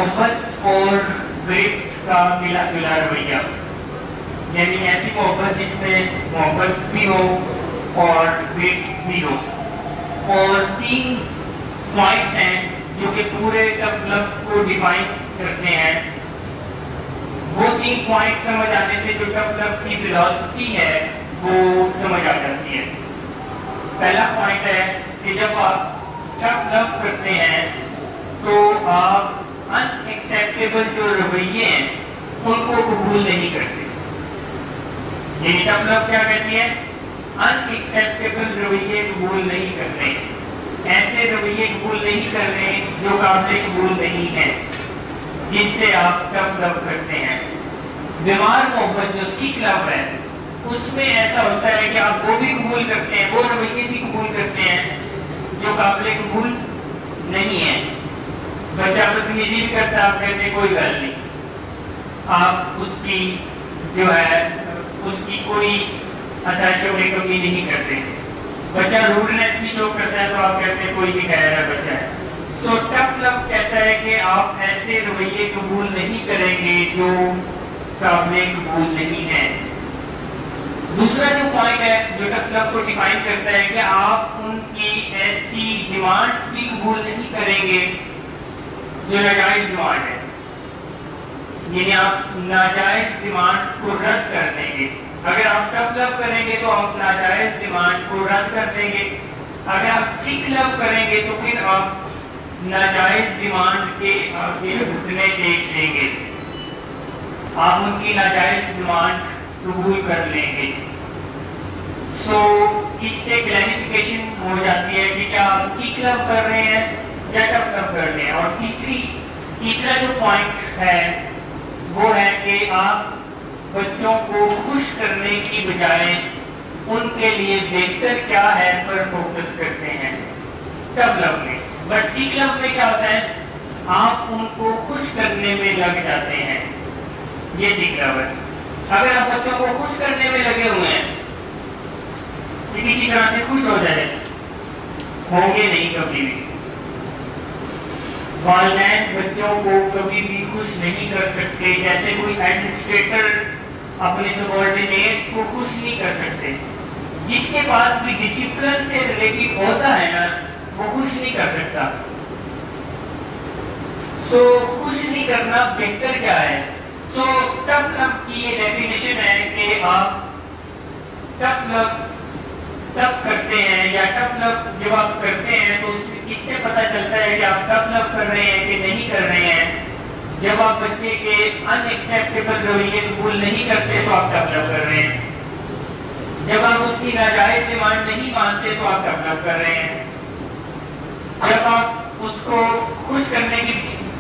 محبت اور ویٹ کا ملا جلا رویہ، یعنی ایسی محبت جس میں محبت بھی ہو اور ویٹ بھی ہو. اور 3 پوائنٹس ہیں جو کہ پورے ٹف لو کو ڈیفائن کرتے ہیں. وہ 3 پوائنٹ سمجھ آنے سے جو ٹف لو کی فلاسفی ہے وہ سمجھ آ جاتی ہے. پہلا پوائنٹ ہے کہ جب آپ ٹف لو کرتے ہیں تو آپ ان ایکسیپٹیبل جو رویے ہیں ان کو قبول نہیں کرتے. یعنی ٹف لو کیا کہتی ہے؟ ان ایکسیپٹیبل رویے قبول نہیں کرتے، ایسے رویے قبول نہیں کر رہے جو قابل قبول نہیں ہیں، جس سے آپ ٹف لو کرتے ہیں. بیمار محبت جو سیک لو ہے اس میں ایسا ہوتا ہے کہ آپ وہ بھی قبول کرتے ہیں، وہ رویے بھی قبول کرتے ہیں جو قابل قبول نہیں ہیں. بچہ بدتمیزی بھی کرتا ہے، آپ کہتے ہیں کوئی گل نہیں، آپ اس کی جو ہے اس کی کوئی اثاشوں میں کمی نہیں کرتے. بچہ روڈنیس بھی شو کرتا ہے تو آپ کہتے ہیں کوئی بھی خیر ہے بچہ ہے. سو ٹف لو کہتا ہے کہ آپ ایسے رویے قبول نہیں کریں گے جو قابل قبول نہیں ہیں. دوسرا جو پوائنٹ ہے جو ٹف لو کو ڈیفائن کرتا ہے کہ آپ ان کی ایسی ڈیمانڈز بھی قبول نہیں کریں گے جو ناجائز ڈیمانڈ ہے. یعنی آپ ناجائز ڈیمانڈز کو رد کر دیں گے. اگر آپ ٹف لو کریں گے تو آپ ناجائز ڈیمانڈ کو رد کر دیں گے. اگر آپ سیک لو کریں گے تو پھر آپ ناجائز ڈیمانڈ کے آگے گھٹنے ٹیک دیں گے، آپ ان کی ناجائز ڈیمانڈ قبول کر لیں گے. سو اس سے کلیریفیکیشن ہو جاتی ہے کہ کیا آپ سیک لو کر رہے ہیں یا ٹف لو کر رہے ہیں. اور تیسرا جو پوائنٹ ہے وہ ہے کہ آپ بچوں کو خوش کرنے کی بجائے ان کے لیے بہتر کیا ہے پر فوکس کرتے ہیں ٹف لو میں. بٹ سیک لو میں کیا ہوتا ہے؟ آپ ان کو خوش کرنے میں لگ جاتے ہیں. یہ سیک لو ہے. اگر آپ بچوں کو خوش کرنے میں لگے ہوئے ہیں کہ کسی طرح سے خوش ہو جائے، ہوں گے نہیں کبھی بھی. والدین بچوں کو کبھی بھی خوش نہیں کر سکتے، جیسے کوئی ایڈمنسٹریٹر اپنے سبارڈینیٹس کو خوش نہیں کر سکتے. جس کے پاس بھی ڈسپلن سے ریلیٹڈ ہوتا ہے نا وہ خوش نہیں کر سکتا. سو خوش نہیں کرنا بہتر کیا ہے؟ سو ٹف لو کی یہ ڈیفینیشن ہے کہ آپ ٹف لو تب کرتے ہیں یا ٹف لو جب آپ کرتے ہیں تو اس سے پتہ چلتا ہے کہ آپ ٹف لو کر رہے ہیں کہ نہیں کر رہے ہیں. جب آپ بچے کے ان ایکسیپٹیبل رویے قبول نہیں کرتے تو آپ ٹف لو کر رہے ہیں. جب آپ اس کی ناجائز ڈیمانڈ نہیں مانتے تو آپ ٹف لو کر رہے ہیں. جب آپ اس کو خوش کرنے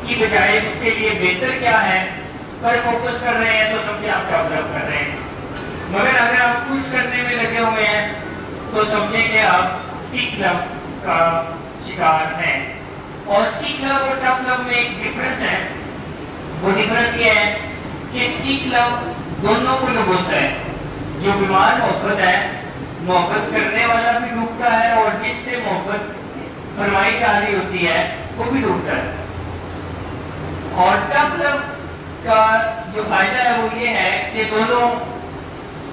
کی بجائے اس کے لیے بہتر کیا ہے پر فوکس کر رہے ہیں تو سمجھے آپ ٹف لو کر رہے ہیں. مگر اگر آپ خوش کرنے میں لگے ہوئے ہیں تو سمجھیں کہ آپ سیک لو کا شکار ہیں. اور سیک لو اور ٹف لو میں ایک ڈفرنس ہے. وہ ڈفرنس یہ ہے کہ سیک لو دونوں کو ڈبوتا ہے. جو بیمار محبت ہے، محبت کرنے والا بھی ڈوبتا ہے اور جس سے محبت فرمائی جا رہی ہوتی ہے وہ بھی ڈوبتا ہے. اور ٹف لو کا جو فائدہ ہے وہ یہ ہے کہ دونوں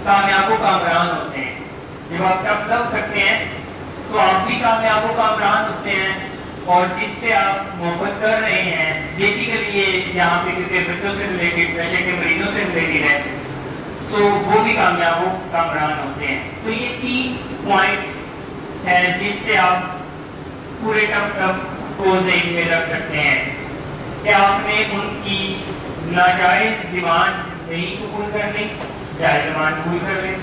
کامیاب و کامران ہوتے ہیں. جب آپ ٹف لو کرتے ہیں تو آپ بھی کامیاب و کامران ہوتے ہیں اور جس سے آپ محبت کر رہے ہیں بیسیکلی یہ یہاں پہ کیونکہ بچوں سے ریلیٹڈ، نشے کے مریضوں سے ریلیٹڈ ہے، تو وہ بھی کامیاب و کامران ہوتے ہیں. تو یہ 3 پوائنٹس ہیں جس سے آپ پورے ٹف لو کو ذہن میں رکھ سکتے ہیں کہ آپ نے ان کی ناجائز ڈیمانڈ نہیں قبول کرنی، جائز ڈیمانڈ قبول کر لیں.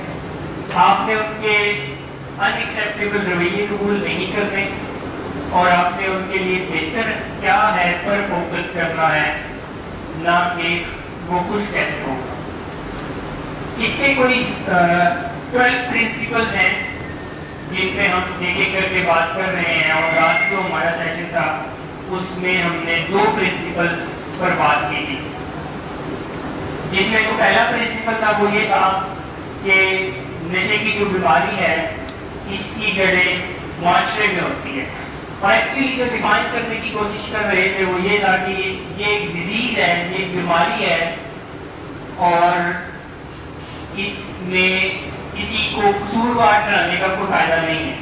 آپ نے ان کے ان ایکسیپٹیبل رویے قبول نہیں کرنے اور آپ نے ان کے لیے بہتر کیا ہے پر فوکس کرنا ہے، نہ کہ وہ خوش کیسے ہوگا. اس کے کوئی 12 پرنسپلز ہیں جن پہ ہم ایک ایک کر کے بات کر رہے ہیں. اور آج جو ہمارا سیشن تھا اس میں ہم نے 2 پرنسپلز پر بات کی تھی. جس میں جو پہلا پرنسپل تھا وہ یہ تھا کہ نشے کی جو بیماری ہے اس کی جڑیں معاشرے میں ہوتی ہے. اور ایکچولی جو ڈیفائن کرنے کی کوشش کر رہے تھے وہ یہ تھا کہ یہ ایک ڈیزیز ہے، یہ ایک بیماری ہے، اور اس میں کسی کو قصوروار ٹھہرانے کا کوئی فائدہ نہیں ہے،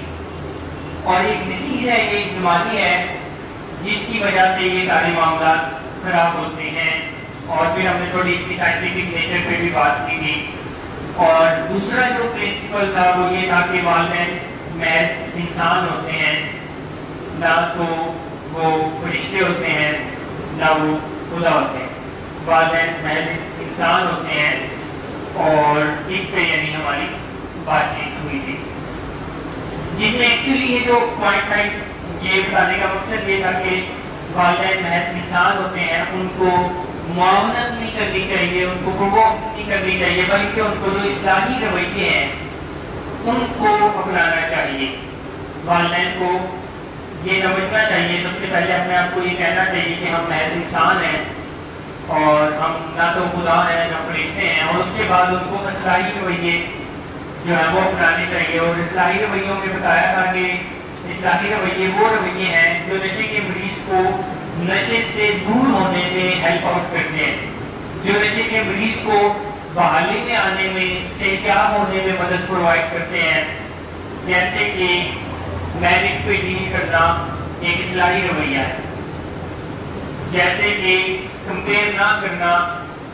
اور ایک ڈیزیز ہے، یہ ایک بیماری ہے جس کی وجہ سے یہ سارے معاملات خراب ہوتے ہیں. اور پھر ہم نے تھوڑی اس کی سائنٹیفک نیچر پہ بھی بات کی تھی. اور دوسرا جو پرنسپل تھا وہ یہ تھا کہ والدین محض انسان ہوتے ہیں، نہ تو وہ فرشتے ہوتے ہیں نہ وہ خدا ہوتے ہیں. والدین محض انسان ہوتے ہیں، اور اس پہ یعنی ہماری بات چیت ہوئی تھی، جس میں ایکچولی یہ جو پوائنٹ تھا یہ بتانے کا مقصد یہ تھا کہ والدین محض انسان ہوتے ہیں، ان کو معاونت نہیں کرنی چاہیے، ان کو پرووک نہیں کرنی چاہیے، بلکہ ان کو جو اصلاحی رویے ہیں ان کو اپنانا چاہیے. والدین کو یہ سمجھنا چاہیے، سب سے پہلے اپنے آپ کو یہ کہنا چاہیے کہ ہم محض انسان ہیں اور ہم نہ تو خدا ہیں نہ فرشتے ہیں، اور اس کے بعد ان کو اصلاحی رویے جو ہے وہ اپنانے چاہیے. اور اصلاحی رویوں میں بتایا تھا کہ اصلاحی رویے وہ رویے ہیں جو نشے کے مریض کو نشے سے دور ہونے میں ہیلپ آؤٹ کرتے ہیں، جو نشے کے مریض کو بحالی میں آنے میں صحتیاب ہونے میں مدد پرووائڈ کرتے ہیں. جیسے کہ میرٹ پہ ڈیل کرنا ایک اصلاحی رویہ ہے، جیسے کہ کمپیئر نہ کرنا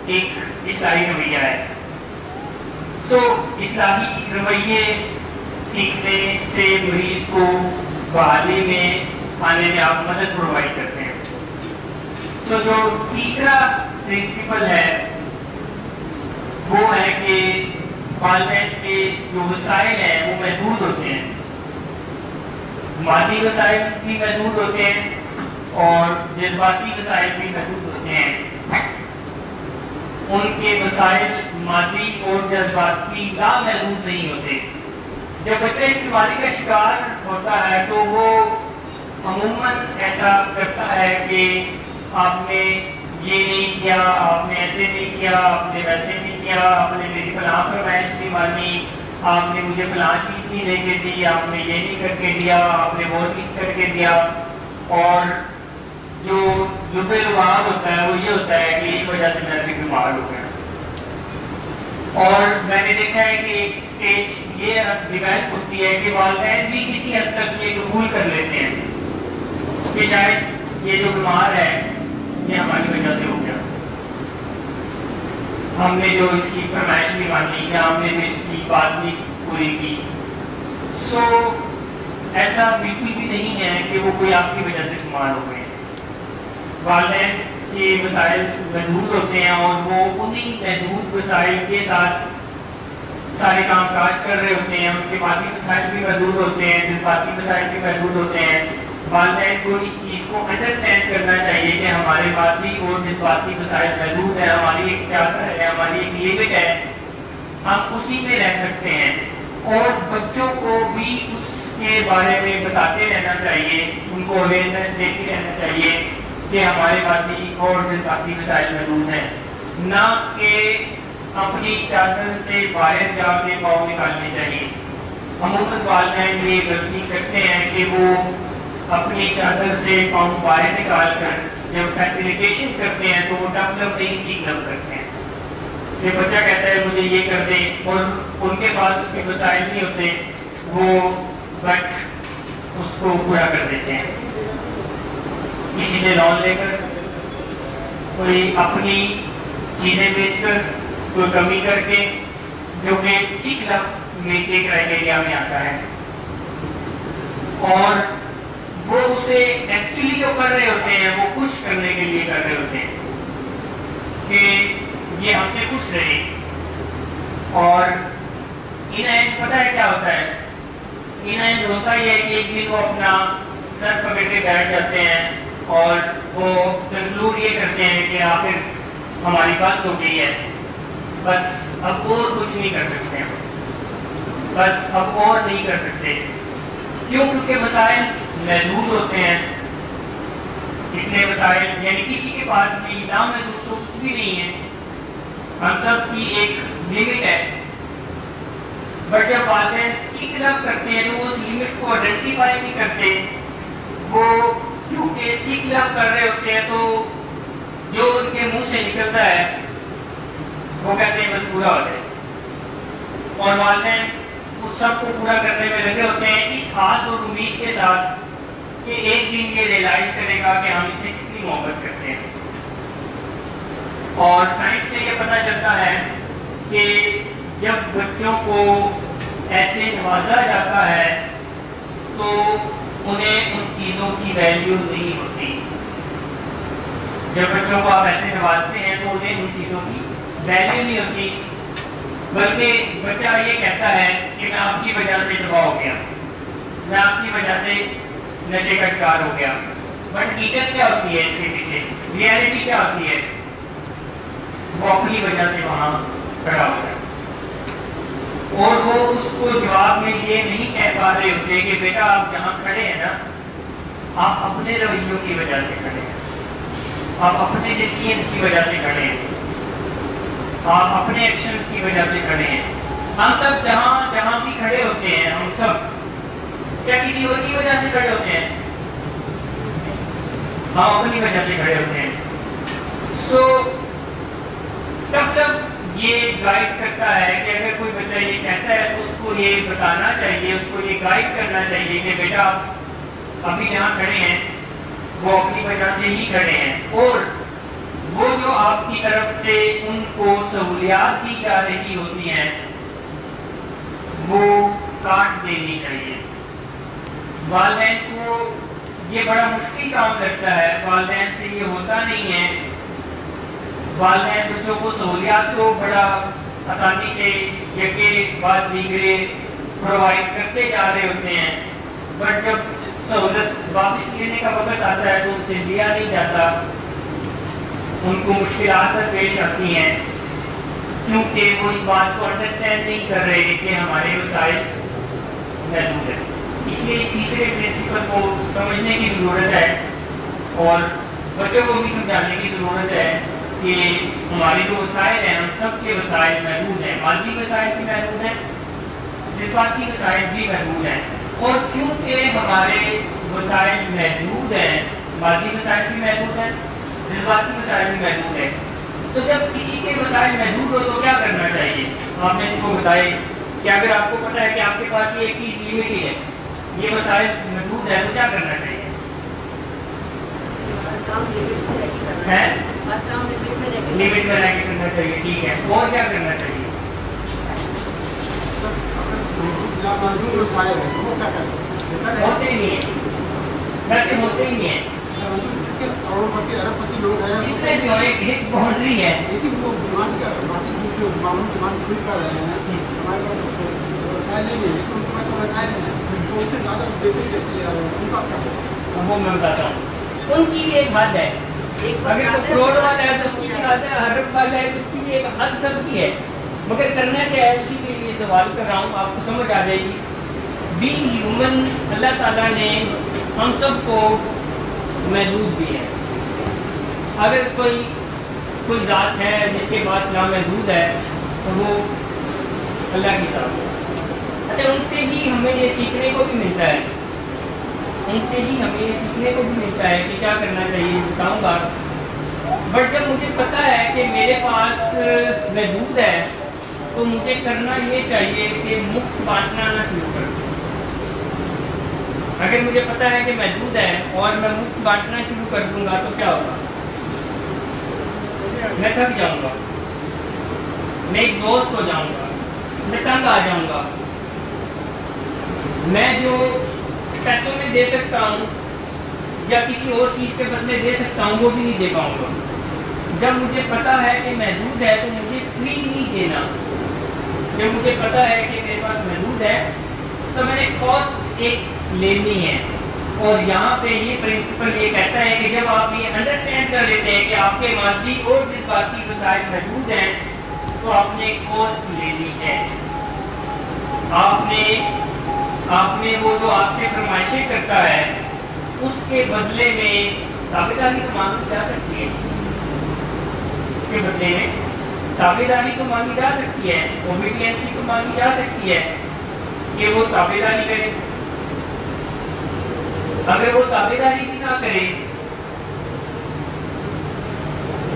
ایک اصلاحی رویہ ہے. سو اصلاحی رویے سیکھنے سے مریض کو بحالی میں آنے میں آپ مدد پرووائڈ کرتے ہیں. سو جو تیسرا پرنسپل ہے وہ ہے کہ والدین کے جو وسائل ہیں وہ محدود ہوتے ہیں، مادی وسائل بھی محدود ہوتے ہیں اور جذباتی وسائل بھی محدود ہوتے ہیں. ان کے وسائل مادی اور جذباتی لامحدود نہیں ہوتے. جب بچہ اس بیماری کا شکار ہوتا ہے تو وہ عموماً ایسا کرتا ہے کہ آپ نے یہ نہیں کیا، آپ نے ایسے نہیں کیا، آپ نے ویسے نہیں کیا، آپ نے میری فلاں فرمائش نہیں مانی، آپ نے مجھے فلاں چیز نہیں لے کے دی، آپ نے یہ نہیں کر کے دیا، آپ نے وہ نہیں کر کے دیا. اور جو لبے لباب ہوتا ہے وہ یہ ہوتا ہے کہ اس وجہ سے میں بھی بیمار ہو گیا. اور میں نے دیکھا ہے کہ ایک اسٹیج یہ ڈیولپ ہوتی ہے کہ والدین بھی کسی حد تک یہ قبول کر لیتے ہیں کہ شاید یہ جو بیمار ہے یہ ہماری وجہ سے ہو گیا، ہم نے جو اس کی فرمائش نہیں مانی یا ہم نے جو اس کی بات نہیں پوری کی. سو ایسا بالکل بھی نہیں ہے کہ وہ کوئی آپ کی وجہ سے بیمار ہو گئے. والدین کے وسائل محدود ہوتے ہیں اور وہ انہیں محدود وسائل کے ساتھ سارے کام کاج کر رہے ہوتے ہیں. ان کے مادی وسائل بھی محدود ہوتے ہیں، جذباتی وسائل بھی محدود ہوتے ہیں. والدین کو اس چیز کو انڈرسٹینڈ کرنا چاہیے کہ ہمارے مادی اور جذباتی وسائل محدود ہیں، ہماری ایک چادر ہے، ہماری ایک لمٹ ہے، ہم اسی میں رہ سکتے ہیں. اور بچوں کو بھی اس کے بارے میں بتاتے رہنا چاہیے، ان کو اویئرنیس دیتے رہنا چاہیے کہ ہمارے مادی اور جذباتی وسائل محدود ہیں، نہ کہ اپنی چادر سے باہر جا کے پاؤں نکالنے چاہیے. عموماً والدین یہ غلطی کرتے ہیں کہ وہ اپنی چادر سے پاؤں باہر نکال کر جب فیسیلیٹیشن کرتے ہیں تو وہ ڈیولپ نہیں سیکھنپ کرتے ہیں. یہ بچہ کہتا ہے مجھے یہ کر دے اور ان کے پاس اس کے وسائل نہیں ہوتے، وہ بٹ اس کو پورا کر دیتے ہیں. کسی سے لون لے کر، کوئی اپنی چیزیں بیچ کر، کوئی کمی کر کے، جو کہ سیکھنپ میں کے کرائٹیریا میں آتا ہے. اور وہ اسے ایکچولی جو کر رہے ہوتے ہیں وہ خوش کرنے کے لیے کر رہے ہوتے ہیں کہ یہ ہم سے خوش رہے. اور انہیں پتہ ہے کیا ہوتا ہے، انہیں ہوتا یہ ہے کہ ایک دن وہ اپنا سر پکڑ کے بیٹھ جاتے ہیں اور وہ کنکلوڈ یہ کرتے ہیں کہ آخر ہماری بات ہو گئی ہے، بس اب اور کچھ نہیں کر سکتے ہیں، بس اب اور نہیں کر سکتے. کیوں؟ کیونکہ وسائل محدود ہوتے ہیں. اتنے وسائل یعنی کسی کے پاس بھی نامحدود تو کچھ بھی نہیں ہے، ہم سب کی ایک لمٹ ہے. بٹ جب والدین سیکھنا کرتے ہیں تو وہ اس لمٹ کو آئیڈینٹیفائی نہیں کرتے، وہ کیونکہ سیکھ لب کر رہے ہوتے ہیں تو جو ان کے منہ سے نکلتا ہے وہ کہتے ہیں بس پورا ہو جائے، اور والدین اس سب کو پورا کرنے میں لگے ہوتے ہیں اس آس اور امید کے ساتھ کہ ایک دن یہ ریئلائز کرے گا کہ ہم اس سے کتنی محبت کرتے ہیں۔ اور سائنس سے یہ پتہ چلتا ہے کہ جب بچوں کو ایسے نوازا جاتا ہے تو انہیں ان چیزوں کی ویلیو نہیں ہوتی۔ جب بچوں کو آپ ایسے نوازتے ہیں تو انہیں ان چیزوں کی ویلیو نہیں ہوتی، بلکہ بچہ یہ کہتا ہے کہ میں آپ کی وجہ سے تباہ ہو گیا، میں آپ کی وجہ سے نشے کا شکار ہو گیا۔ بٹ حقیقت کیا ہوتی ہے اس کے پیچھے؟ ریئلٹی کیا ہوتی ہے؟ وہ اپنی وجہ سے وہاں کھڑا ہوتا ہے، اور وہ اس کو جواب میں یہ نہیں کہہ پا رہے ہوتے کہ بیٹا آپ جہاں کھڑے ہیں نا، آپ اپنے رویوں کی وجہ سے کھڑے ہیں، آپ اپنے ڈیسیژن کی وجہ سے کھڑے ہیں، آپ اپنے ایکشن کی وجہ سے کھڑے ہیں۔ ہم سب جہاں بھی کھڑے ہوتے ہیں، ہم سب کیا کسی اور کی وجہ سے کھڑے ہوتے ہیں؟ ہم اپنی وجہ سے کھڑے ہوتے ہیں۔ تب یہ گائیڈ کرتا ہے کہ اگر کوئی بچہ یہ کہتا ہے تو اس کو یہ بتانا چاہیے، اس کو یہ گائیڈ کرنا چاہیے کہ بیٹا ابھی جہاں کھڑے ہیں وہ اپنی وجہ سے ہی کھڑے ہیں، اور وہ جو آپ کی طرف سے ان کو سہولیات دی جا رہی ہوتی ہیں وہ کاٹ دینی چاہیے۔ والدین کو یہ بڑا مشکل کام لگتا ہے، والدین سے یہ ہوتا نہیں ہے۔ والدین بچوں کو سہولیات کو بڑا آسانی سے یکے بعد دیگرے پرووائڈ کرتے جا رہے ہوتے ہیں، بٹ جب سہولت واپس لینے کا وقت آتا ہے تو ان سے لیا نہیں جاتا، ان کو مشکلات پیش آتی ہیں کیونکہ وہ اس بات کو انڈرسٹینڈ نہیں کر رہے کہ ہمارے وسائل محدود ہیں۔ اس لیے اس تیسرے پرنسپل کو سمجھنے کی ضرورت ہے اور بچوں کو بھی سمجھانے کی ضرورت ہے کہ ہمارے جو وسائل ہیں، ہم سب کے وسائل محدود ہیں، مادی وسائل بھی محدود ہیں، جذباتی وسائل بھی محدود ہیں، اور کیونکہ ہمارے وسائل محدود ہیں، مادی وسائل بھی محدود ہیں، جذباتی وسائل بھی محدود ہیں، تو جب کسی کے وسائل محدود ہو تو کیا کرنا چاہیے؟ آپ نے اس کو بتائے کہ اگر آپ کو پتا ہے کہ آپ کے پاس یہ ایک چیز لمیٹڈ ہے، یہ وسائل محدود ہے، تو کیا کرنا چاہیے؟ لمٹ میں رہ کے کرنا چاہیے، ٹھیک ہے، اور کیا کرنا چاہیے؟ ہوتے ہی نہیں ہیں، ویسے ہوتے ہی نہیں ہیں، جتنے جو ایک باؤنڈری ہے، وہ میں بتاتا ہوں، ان کی بھی ایک حد ہے۔ اگر تو کروڑ والا ہے تو اس کی حد ہے، ارب والا ہے تو اس کی بھی ایک حد سب کی ہے، مگر کرنا کیا ہے اسی کے لیے سوال کر رہا ہوں، آپ کو سمجھ آ جائے گی۔ بینگ ہیومن، اللہ تعالیٰ نے ہم سب کو محدود بھی ہے۔ اگر کوئی ذات ہے جس کے پاس نامحدود ہے تو وہ اللہ کی ذات ہے۔ اچھا، ان سے ہی ہمیں یہ سیکھنے کو بھی ملتا ہے، ان سے ہی ہمیں یہ سیکھنے کو بھی ملتا ہے کہ کیا کرنا چاہیے، بتاؤں گا۔ بٹ جب مجھے پتا ہے کہ میرے پاس محدود ہے تو مجھے کرنا یہ چاہیے کہ مفت بانٹنا نہ شروع کر دوں۔ اگر مجھے پتا ہے کہ محدود ہے اور میں مفت بانٹنا شروع کر دوں گا تو کیا ہوگا؟ میں تھک جاؤں گا، میں ایگزاسٹ ہو جاؤں گا، میں تنگ آ جاؤں گا۔ میں جو پیسوں میں دے سکتا ہوں یا کسی اور چیز کے بدلے دے سکتا ہوں وہ بھی نہیں دے پاؤں گا۔ جب مجھے پتا ہے کہ محدود ہے تو مجھے فری نہیں دینا۔ جب مجھے پتا ہے کہ میرے پاس محدود ہے تو میں نے کاسٹ ایک لینی ہے، اور یہاں پہ یہ پرنسپل یہ کہتا ہے کہ جب آپ یہ انڈرسٹینڈ کر لیتے ہیں کہ آپ کے مادی اور جذباتی وسائل محدود ہیں تو آپ نے کاسٹ لینی ہے۔ آپ نے وہ جو آپ سے فرمائشیں کرتا ہے اس کے بدلے میں تابعداری تو مانگی جا سکتی ہے، اس کے بدلے میں تابعداری تو مانگی جا سکتی ہے، اوبیڈینسی تو مانگی جا سکتی ہے کہ وہ تابعداری کرے۔ اگر وہ تابعداری بھی نہ کرے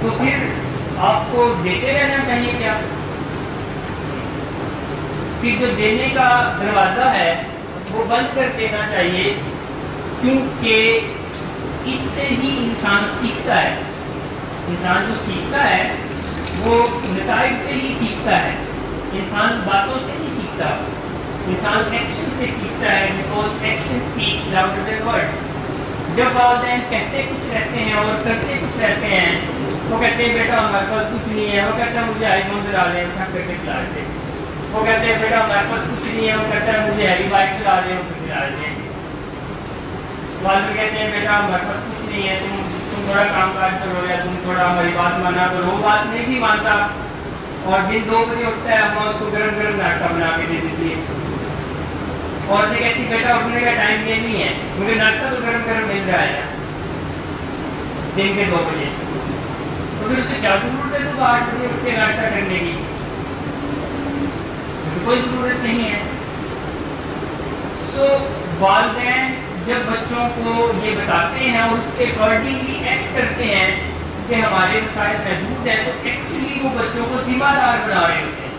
تو پھر آپ کو دیتے رہنا چاہیے کیا؟ پھر جو دینے کا دروازہ ہے وہ بند کر دینا چاہیے، کیونکہ اس سے ہی انسان سیکھتا ہے. انسان جو سیکھتا ہے وہ نتائج سے ہی سیکھتا ہے. انسان باتوں سے نہیں سیکھتا، انسان ایکشن سے سیکھتا ہے. Because action speaks louder than words. جب والدین کہتے کچھ رہتے ہیں اور کرتے کچھ رہتے ہیں، وہ کہتے ہیں بیٹا ہمارے پاس کچھ نہیں ہے، وہ کہتا ہے مجھے آئی فون دلا دیں، اٹھا کر کے کھلا دیں. وہ کہتے ہیں بیٹا ہمارے پاس کچھ نہیں ہے، وہ کہتا ہے مجھے ہیوی بائک دلا دیں، وہ دلا دیں. والد کہتے ہیں بیٹا ہمارے پاس کچھ نہیں ہے، تم تھوڑا کام کاج کرو یا تم تھوڑا ہماری بات مانا کرو. وہ بات نہیں بھی مانتا اور دن 2 بجے اٹھتا ہے، اما اس کو گرم گرم ناشتہ بنا کے دے دیتی ہے. اور سے کہتی بیٹا اٹھنے کا ٹائم یہ نہیں ہے، مجھے ناشتہ تو گرم گرم مل رہا ہے دن کے 2 بجے. تو پھر اسے کیا ضرورت ہے صبح 8 بجے اٹھ کے ناشتہ کرنے کی؟ کوئی ضرورت نہیں ہے. سو والدین جب بچوں کو یہ بتاتے ہیں اور اس کے اکارڈنگلی ایکٹ کرتے ہیں کہ ہمارے وسائل محدود ہیں، تو ایکچولی وہ بچوں کو ذمہ دار بنا رہے ہوتے ہیں.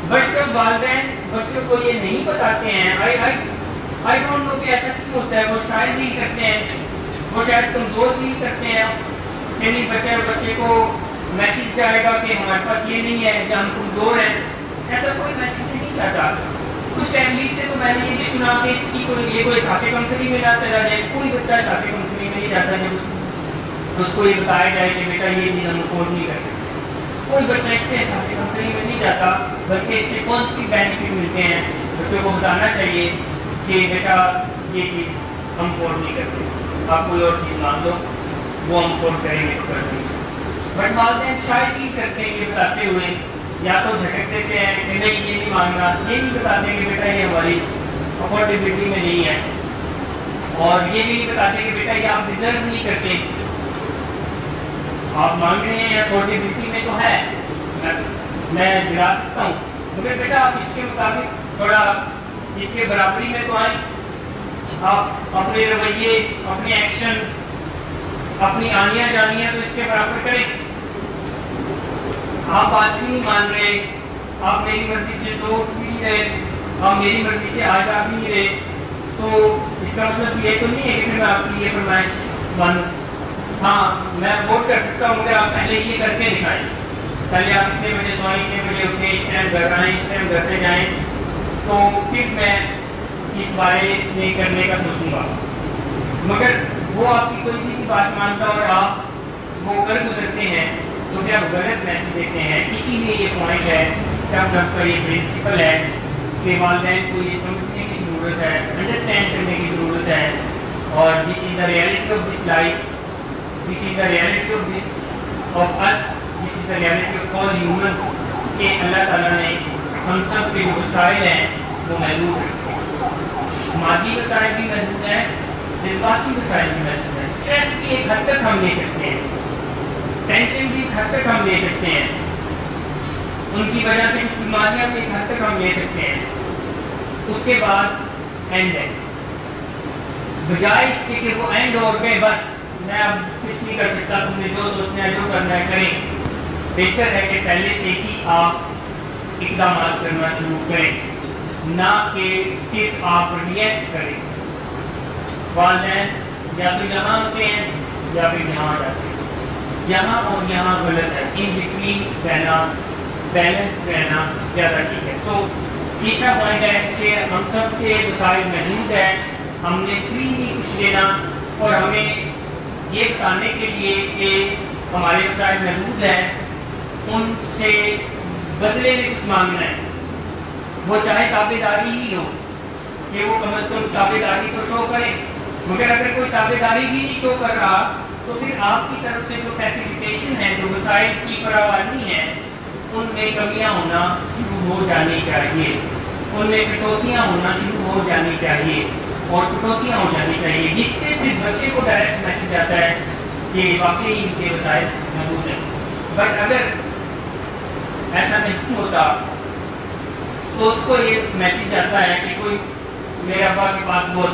بٹ جب والدین بچوں کو یہ نہیں بتاتے ہیں، آئی ڈونٹ نو کہ ایسا کیوں ہوتا ہے، وہ شاید نہیں کرتے ہیں، وہ شاید کمزور نہیں کرتے ہیں. یعنی بچے کو میسج جائے گا کہ ہمارے پاس یہ نہیں ہے یا ہم کمزور ہیں، ایسا کوئی میسج نہیں جاتا. کچھ فیملیز سے تو میں نے یہ بھی سنا کہ اس کی یہ کوئی ساتھی کمپنی میں جاتا ہے، کوئی بچہ ساتھی کمپنی میں نہیں جاتا جب اس کو یہ بتایا جائے کہ بیٹا یہ چیز ہم افورڈ نہیں کر سکتے. کوئی بچہ اس سے ساتھی کمپنی میں نہیں جاتا، بلکہ اس سے پازیٹیو بینیفٹ ملتے ہیں. بچوں کو بتانا چاہیے کہ بیٹا یہ چیز ہم افورڈ نہیں کرتے، آپ کوئی اور چیز مان لو، وہ ہم افورڈ کریں گے کر دیں. بٹ والدین شاید ہی کرتے ہیں یہ بتاتے ہوئے، یا تو جھٹک دیتے ہیں کہ نہیں یہ نہیں مانگنا، یہ نہیں بتاتے کہ بیٹا یہ ہماری افورڈیبلٹی میں نہیں ہے، اور یہ بھی نہیں بتاتے کہ بیٹا یہ آپ ڈیزرو نہیں کرتے، آپ مانگ رہے ہیں افورڈیبلٹی میں تو ہے، میں گرا سکتا ہوں، مگر بیٹا آپ اس کے مطابق تھوڑا اس کے برابری میں تو آئیں. آپ اپنے رویے، اپنے ایکشن، اپنی آنیاں جانیاں تو اس کے برابر کریں. آپ بات بھی نہیں مان رہے، آپ میری مرضی سے سو بھی نہیں رہے، آپ میری مرضی سے آج آپ نہیں رہے، تو اس کا مطلب یہ تو نہیں ہے کہ میں آپ کی یہ فرمائش مانوں. ہاں میں ووٹ کر سکتا ہوں، مگر آپ پہلے یہ کر کے دکھائیں. پہلے آپ اتنے بجے سوئیں، اتنے بجے اٹھیں، اس ٹائم گھر آئیں، اس ٹائم گھر سے جائیں، تو پھر میں اس بارے میں کرنے کا سوچوں گا. مگر وہ آپ کی کوئی بھی بات مانتا اور آپ وہ کر گزرتے ہیں تو پھر آپ غلط میسج دیتے ہیں. اسی لیے یہ پوائنٹ ہے کہ آپ سب کا یہ پرنسپل ہے کہ والدین کو یہ سمجھنے کی ضرورت ہے، انڈرسٹینڈ کرنے کی ضرورت ہے. اور this is the reality of this life, this is the reality of this of us, this is the reality of all humans کہ اللہ تعالیٰ نے ہم سب کے جو وسائل ہیں وہ محدود ہیں. مادی وسائل بھی محدود ہیں، جذباتی وسائل بھی محدود ہیں. اسٹریس بھی ایک حد تک ہم لے سکتے ہیں، ٹینشن بھی ایک حد تک ہم لے سکتے ہیں، ان کی وجہ سے کچھ بیماریاں بھی ایک حد تک ہم لے سکتے ہیں. اس کے بعد اینڈ ہے، بجائے اس کے کہ وہ اینڈ ہو گئے بس میں اب کچھ نہیں کر سکتا، تم نے جو سوچنا ہے جو کرنا ہے کریں. بہتر ہے کہ پہلے سے ہی آپ اقدامات کرنا شروع کریں، نہ کہ پھر آپ ریئیکٹ کریں. والدین یا تو یہاں ہوتے ہیں یا پھر یہاں جاتے ہیں، یہاں اور یہاں غلط ہے. ان بٹوین رہنا، بیلنس رہنا زیادہ ٹھیک ہے. سو تیسرا پوائنٹ ہے کہ ہم سب کے وسائل محدود ہیں، ہم نے فریلی کچھ لینا اور ہمیں یہ بتانے کے لیے کہ ہمارے وسائل محدود ہیں، ان سے بدلے میں کچھ مانگنا ہے. وہ چاہے تابع داری ہی ہو کہ وہ کم از کم تابع داری کو شو کریں، مگر اگر کوئی تابع داری بھی نہیں شو کر رہا تو پھر آپ کی طرف سے جو فیسیلیٹیشن ہے، جو وسائل کی فراوانی ہے، ان میں کمیاں ہونا شروع ہو جانی چاہیے، ان میں کٹوتیاں ہونا شروع ہو جانی چاہیے اور کٹوتیاں ہو جانی چاہیے، جس سے پھر بچے کو ڈائریکٹ میسج آتا ہے کہ واقعی ان کے وسائل موجود ہیں. بٹ اگر ایسا نہیں ہوتا تو اس کو یہ میسج آتا ہے کہ کوئی میرے ابا کے پاس بہت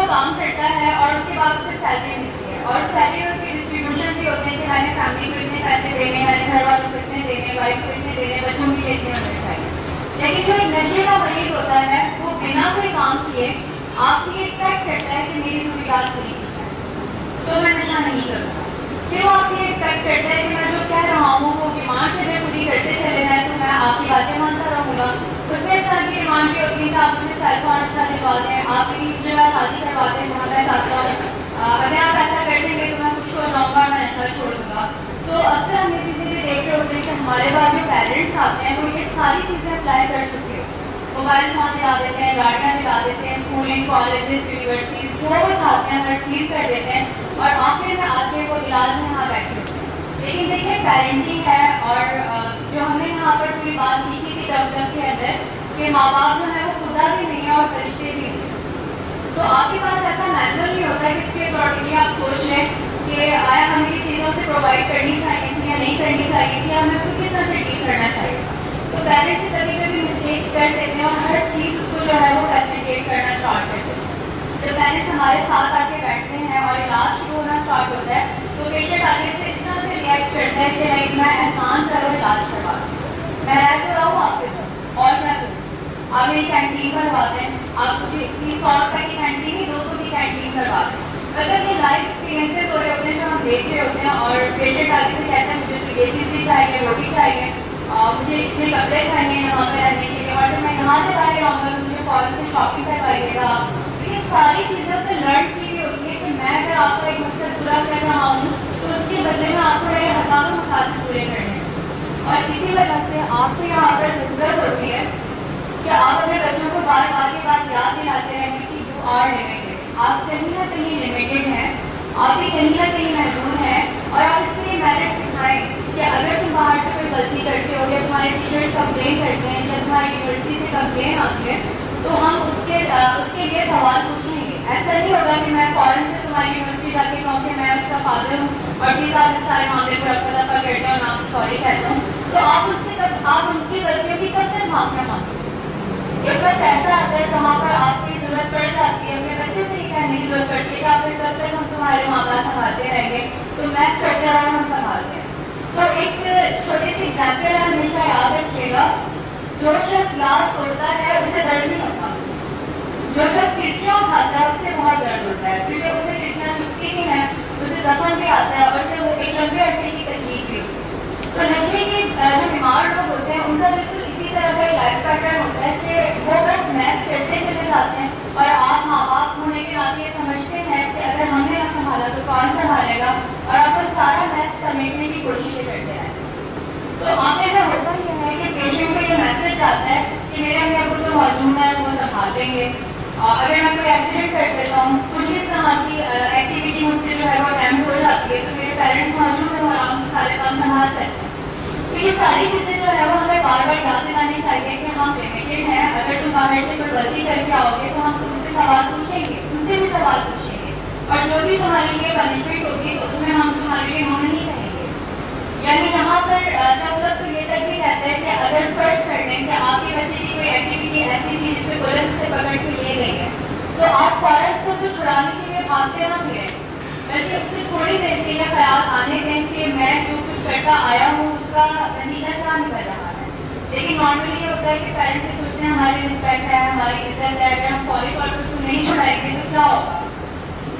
وہ کام کرتا ہے اور اس کے بعد اسے سیلری ملتی ہے, اور سیلری اس کے ڈسٹریبیوشن بھی ہوتے ہیں کہ میں نے فیملی کو اتنے پیسے دینے, میں نے گھر والوں کو اتنے دینے, وائف کو اتنے دینے, بچوں کے لیے اتنے ہونے چاہیے. لیکن جو ایک نشے کا مریض ہوتا ہے وہ بنا کوئی کام کیے آپ سے یہ ایکسپیکٹ کرتا ہے کہ میری ضروریات پوری کی جائے تو میں نشہ نہیں کروں گا. پھر وہ آپ سے یہ ایکسپیکٹ کرتا ہے کہ میں جو کہہ رہا ہوں وہ ڈیمانڈ سے اگر پوری کرتے چلے جائیں تو میں آپ کی باتیں مانتا رہوں گا. اس میں اس طرح کی ڈیمانڈ بھی ہوتی ہے کہ آپ مجھے سیل فون اچھا دلوا دیں, آپ کی اس جگہ شادی کروا دیں جہاں میں چاہتا ہوں, اگر آپ ایسا کر دیں گے تو میں خوش ہو جاؤں گا, میں نشہ چھوڑ دوں گا. تو اکثر ہم یہ چیزیں بھی دیکھ رہے ہوتے ہیں کہ ہمارے پاس جو پیرنٹس آتے ہیں وہ یہ ساری چیزیں اپلائی کر چکے ہو, موبائل فون دلا دیتے ہیں, گاڑیاں دلا دیتے ہیں, اسکولنگ, کالجز, یونیورسٹیز جو وہ چاہتے ہیں ہر چیز کر دیتے ہیں, اور آخر میں آ کے وہ علاج میں یہاں بیٹھے ہوتے ہیں. لیکن دیکھیے پیرنٹنگ ہے, اور جو ہم نے یہاں پر پوری بات سیکھی تھی ڈاکٹر کے اندر کہ ماں باپ جو ہے وہ خدا بھی نہیں ہے اور فرشتے بھی نہیں ہیں. تو آپ کے پاس ایسا مینول نہیں ہوتا ہے کہ اس کے اکارڈنگلی آپ سوچ لیں کہ آیا ہمیں یہ چیزوں سے پرووائڈ کرنی چاہیے تھی یا نہیں کرنی چاہیے تھی, یا ہمیں خود کس طرح سے ڈیل کرنا چاہیے. تو پیرنٹس بھی کبھی کبھی مسٹیکس کر دیتے ہیں اور ہر چیز اس کو جو ہے وہ فیسیلیٹیٹ کرنا اسٹارٹ کر دیتے ہیں. جب پیرنٹس ہمارے ساتھ آ کے بیٹھتے ہیں اور علاج شروع ہونا اسٹارٹ ہوتا ہے تو پیشنٹ آگے سے اس طرح سے ریئیکٹ کرتا ہے کہ لائک میں احسان کرو علاج کروا دوں, میں رہ تو رہا ہوں آپ سے تو اور میں دوں, آپ میری کینٹین کروا دیں, آپ مجھے 100 روپے کی کینٹین ہی 200 کی کینٹین کروا دیں. مطلب یہ لائف ایکسپیرینسز ہو رہے ہوتے ہیں جو ہم دیکھ رہے ہوتے ہیں, اور پیشنٹ آگے سے کہتے ہیں مجھے تو یہ چیز بھی چاہیے, وہ بھی چاہیے, مجھے اتنے کپڑے چاہیے یہاں پہ رہنے کے لیے, اور جب میں یہاں سے باہر آؤں گا تو مجھے فوراً سے شاپنگ کروائیے گا. تو یہ ساری چیزیں اس نے لرن کی ہوئی ہوتی ہے کہ میں اگر آپ کا ایک مقصد پورا کر رہا ہوں تو اس کے بدلے میں آپ کو میرے ہزاروں مقاصد پورے کرنے ہیں. اور اسی وجہ سے آپ کو یہاں پر ضرورت ہوتی ہے کہ آپ اپنے بچوں کو بار بار کے بعد یاد دلاتے رہیں کہ یو آر لمیٹڈ, آپ کہیں نہ کہیں لمیٹڈ ہیں, آپ بھی کہیں نہ کہیں محدود ہیں, اور آپ اس کو یہ میرٹ سکھائیں کہ اگر تم باہر سے کوئی غلطی کرتے ہو یا تمہارے ٹیچرس کمپلین کرتے ہیں یا تمہاری یونیورسٹی سے کمپلین آتی ہے تو ہم اس کے لیے سوال پوچھیں گے. ایسا نہیں ہوگا کہ میں فوراً سے تمہاری یونیورسٹی جا کے کہوں کہ میں اس کا فادر ہوں اور پلیز آپ اس سارے معاملے کو رفع دفع کر دیں اور میں آپ سے سوری کہتا ہوں. تو آپ ان کی غلطیوں کی کب تک معافیاں مانگتے ہیں؟ ایک وقت ایسا آتا ہے جہاں پر آپ کی ضرورت پڑ جاتی ہے, اپنے بچے سے یہ کہنے کی ضرورت پڑتی ہے کہ آپ کب تک ہم تمہارے ماں باپ سنبھالتے رہیں گے, تو میتھ کرتے رہو ہم سنبھالتے ہیں. تو ایک چھوٹی سی ایگزامپل ہمیشہ یاد رکھیے گا, جو شخص گلاس توڑتا ہے اسے درد نہیں ہوتا, جو شخص کرچیاں اٹھاتا ہے اسے بہت درد ہوتا ہے, کیونکہ اسے کرچیاں چھپتی نہیں ہیں, اسے زخم بھی آتا ہے اور اسے وہ ایک لمبے عرصے کی تکلیف بھی ہوتی ہے. تو نشے کے جو بیمار لوگ ہوتے ہیں ان کا بالکل اسی طرح کا ایک لائف پیٹرن ہوتا ہے کہ وہ بس میس کرتے چلے جاتے ہیں, اور آپ ماں باپ ہونے کے ناطے یہ سمجھتے ہیں کہ اگر ہم نے نہ سنبھالا تو کون سنبھالے گا, اور آپ کو سارا میس سمیٹنے کی کوششیں کرتے ہیں. تو آخر میں ہوتا یہ ہے کہ پیشنٹ کو یہ میسج جاتا ہے کہ میرے امی ابو تو موجود ہیں, وہ سنبھال لیں گے. اگر میں کوئی ایکسیڈنٹ کر دیتا ہوں, کچھ بھی اس طرح کی ایکٹیویٹی مجھ سے جو ہے وہ اٹیمپٹ ہو جاتی ہے تو میرے پیرنٹس موجود ہیں, وہ آرام سے سارے کام سنبھال سکتے ہیں. تو یہ ساری چیزیں جو ہے وہ ہمیں بار بار یاد دلانی چاہیے کہ ہم لمیٹڈ ہیں. اگر تم باہر سے کوئی غلطی کر کے آؤ گے تو ہم تم سے سوال پوچھیں گے, ان سے بھی سوال پوچھیں گے, اور جو بھی تمہارے لیے پنشمنٹ ہوگی اس میں ہم تمہارے لیے منع نہیں کہیں گے. یعنی یہاں پر دولت تو یہ تک بھی کہتا ہے کہ اگر فرض کر لیں کہ آپ کے بچے کی کوئی ایکٹیویٹی ایسی تھی جس پہ پولیس اسے پکڑ کے لے گئی ہے تو آپ فوراً سے اسے چھڑانے کے لیے بھاگتے نہ پھریں, بلکہ اس سے تھوڑی دیر کے لیے خیال آنے دیں کہ میں جو کچھ کرتا آیا ہوں اس کا نتیجہ کیا نکل رہا ہے. لیکن نارملی یہ ہوتا ہے کہ پیرنٹس سے سوچتے ہیں ہماری رسپیکٹ ہے, ہماری عزت ہے, اگر ہم فوری طور پر اس کو نہیں چھڑائیں گے تو کیا ہوگا.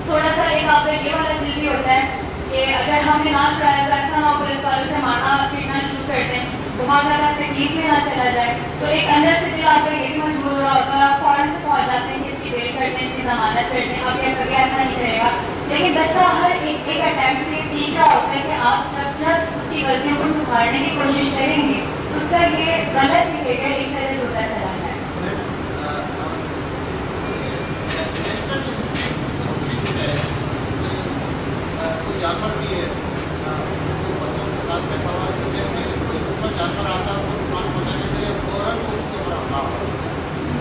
تھوڑا سا ایک آپ کا یہ والا دل بھی ہوتا ہے کہ اگر ہم نے نہ چھڑایا تو ایسا نہ ہو پولیس والوں سے مارنا پیٹنا شروع کر دیں, بہت زیادہ تکلیف میں نہ چلا جائے. تو ایک اندر سے دل آپ کا یہ بھی مجبور ہو رہا ہوتا ہے, آپ فوراً سے پہنچ جاتے ہیں کہ اس کی بیل کر دیں, اس کی ضمانت کر دیں, اب یہ کبھی ایسا نہیں کرے گا. لیکن بچہ ہر ایک اٹیمپٹ سے یہ سیکھ رہا ہوتا ہے کہ آپ جب اس کی غلطیوں کو سدھارنے کی کوشش کریں گے اس کا یہ غلط بہیویئر انکریج ہوتا چلا جائے. جانور بھی ہے ساتھ میں پرواز جیسے کوئی دوسرا جانور آتا ہے اس کو نقصان پہنچانے کے لیے فوراً اس کے اوپر حملہ ہو,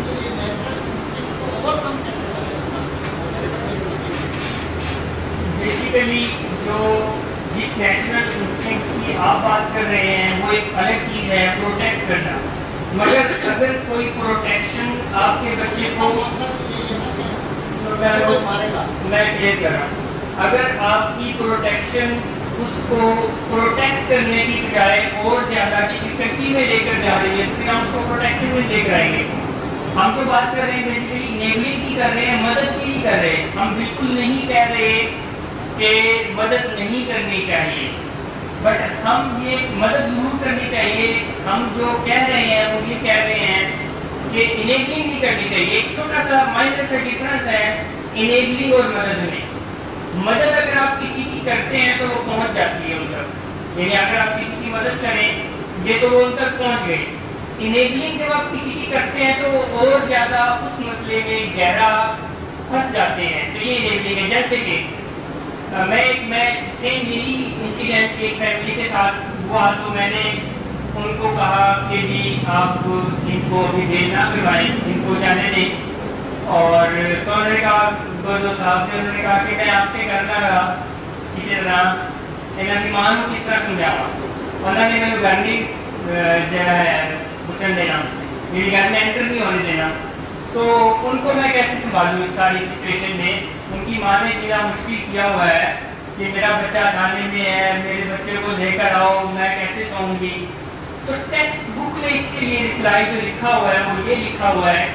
تو یہ نیچرل انسٹنکٹ کو اوور کم کیسے کرے گا. بیسیکلی جو جس نیچرل انسٹنکٹ کی آپ بات کر رہے ہیں وہ ایک الگ چیز ہے, پروٹیکٹ کرنا. مگر اگر کوئی پروٹیکشن آپ کے بچے کو میں کلیئر کر رہا ہوں، اگر آپ کی پروٹیکشن اس کو پروٹیکٹ کرنے کی بجائے اور زیادہ ڈیفیکلٹی میں لے کر جا رہی ہے تو پھر ہم اس کو پروٹیکشن میں لے کر آئیں گے. ہم تو بات کر رہے ہیں بیسیکلی انیبلنگ کی کر رہے ہیں، مدد کی نہیں کر رہے. ہم بالکل نہیں کہہ رہے کہ مدد نہیں کرنی چاہیے، بٹ ہم یہ مدد ضرور کرنی چاہیے. ہم جو کہہ رہے ہیں وہ یہ کہہ رہے ہیں کہ انیبلنگ نہیں کرنی چاہیے. ایک چھوٹا سا مائنر سا ڈفرنس ہے انیبلنگ اور مدد میں. مدد اگر آپ کسی کی کرتے ہیں تو وہ پہنچ جاتی ہے ان تک، یعنی اگر آپ کسی کی مدد کریں یہ تو وہ ان تک پہنچ گئے. انیبلنگ جب آپ کسی کی کرتے ہیں تو وہ اور زیادہ اس مسئلے میں گہرا پھنس جاتے ہیں. تو یہ انیبلنگ ہے. جیسے کہ میں سیم یہی انسیڈنٹ ایک فیملی کے ساتھ ہوا تو میں نے ان کو کہا کہ جی آپ ان کو ابھی بھیجنا کروائیں، ان کو جانے دیں. اور تو انہوں نے کہا جو صاحب تھے انہوں نے کہا کہ میں آپ سے کرنا رہا کسی طرح انہوں کی ماں کو کس طرح سمجھاؤں. انہوں نے میرے گھر میں جو ہے گھسن دینا، میری گھر میں انٹر نہیں ہونے دینا. تو ان کو میں کیسے سنبھالوں اس ساری سچویشن میں. ان کی ماں نے میرا مشکل کیا ہوا ہے کہ میرا بچہ کھانے میں ہے، میرے بچے کو لے کر آؤ، میں کیسے سوؤں گی. تو ٹیکسٹ بک میں اس کے لیے رپلائی جو لکھا ہوا ہے وہ یہ لکھا ہوا ہے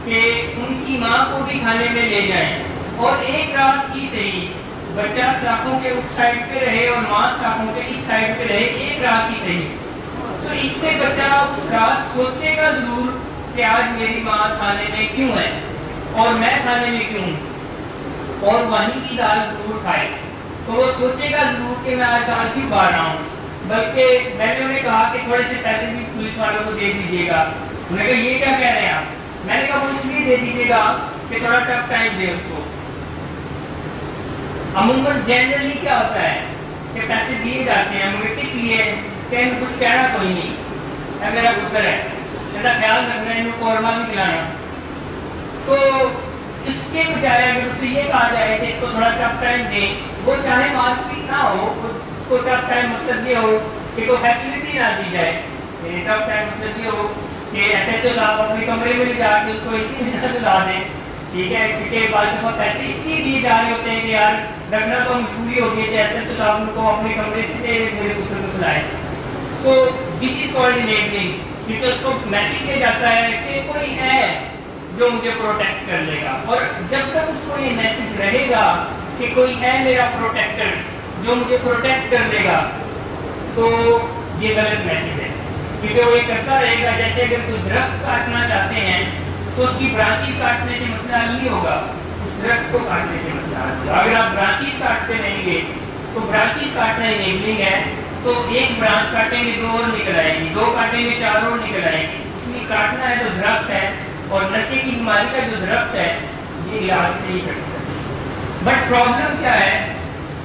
کہ ان کی ماں کو بھی کھانے میں لے جائیں اور ایک رات ہی صحیح بچہ سلاخوں کے اس سائڈ پہ رہے اور ماں سلاخوں کے اس سائڈ پہ رہے، ایک رات ہی صحیح. تو اس سے بچہ اس رات سوچے گا ضرور کہ آج میری ماں کھانے میں کیوں ہے اور میں کھانے میں کیوں ہوں، اور وہیں کی دال ضرور کھائے. تو وہ سوچے گا ضرور کہ میں آج دال کیوں کھا رہا ہوں. بلکہ میں نے انہیں کہا کہ تھوڑے سے پیسے بھی پولیس والوں کو دے دیجیے گا. انہوں نے کہا یہ کیا کہہ رہے ہیں آپ؟ میں نے کہا وہ اس لیے دے دیجیے گا کہ تھوڑا ٹف ٹائم دے اس کو. عموماً جنرلی کیا ہوتا ہے کہ پیسے دیے جاتے ہیں مگر کس لیے کہ میں کچھ کہنا کوئی نہیں ہے، میرا پتر ہے، میرا خیال رکھنا ہے، ان کو قورمہ بھی کھلانا. تو اس کے بجائے اگر اس سے یہ کہا جائے کہ اس کو تھوڑا ٹف ٹائم دیں، وہ چاہے مارکیٹ نہ ہو، اس کو ٹف ٹائم مطلب یہ ہو کہ کوئی فیسلٹی نہ دی جائے. ٹف ٹائم مطلب یہ ہو کہ ایسے تو صاحب اپنے کمرے میں لے جا کے اس کو اسی میں سلا دیں، ٹھیک ہے، کیونکہ بعض دفعہ پیسے اس لیے دیے جا رہے ہوتے ہیں کہ یار رکھنا تو مجبوری ہوگی کہ ایسے تو صاحب ان کو اپنے کمرے سے میرے پتر کو سلائے. سو دس از کالڈ انیبلنگ، کیونکہ اس کو میسج دیا جاتا ہے کہ کوئی ہے جو مجھے پروٹیکٹ کر لے گا. اور جب تک اس کو یہ میسج رہے گا کہ کوئی ہے میرا پروٹیکٹر جو مجھے پروٹیکٹ کر لے گا تو یہ غلط میسج ہے، کیونکہ وہ یہ کرتا رہے گا. جیسے اگر کوئی درخت کاٹنا چاہتے ہیں تو اس کی برانچیز کاٹنے سے مسئلہ حل نہیں ہوگا، اس درخت کو کاٹنے سے مسئلہ حل ہوگا. اگر آپ برانچیز کاٹتے رہیں گے تو برانچیز کاٹنا انیبلنگ ہے. تو ایک برانچ کاٹیں گے 2 اور نکل آئے گی، 2 کاٹیں گے 4 اور نکل آئے گی. اس لیے کاٹنا ہے تو درخت ہے، اور نشے کی بیماری کا جو درخت ہے یہ علاج نہیں کرتا. بٹ پرابلم کیا ہے؟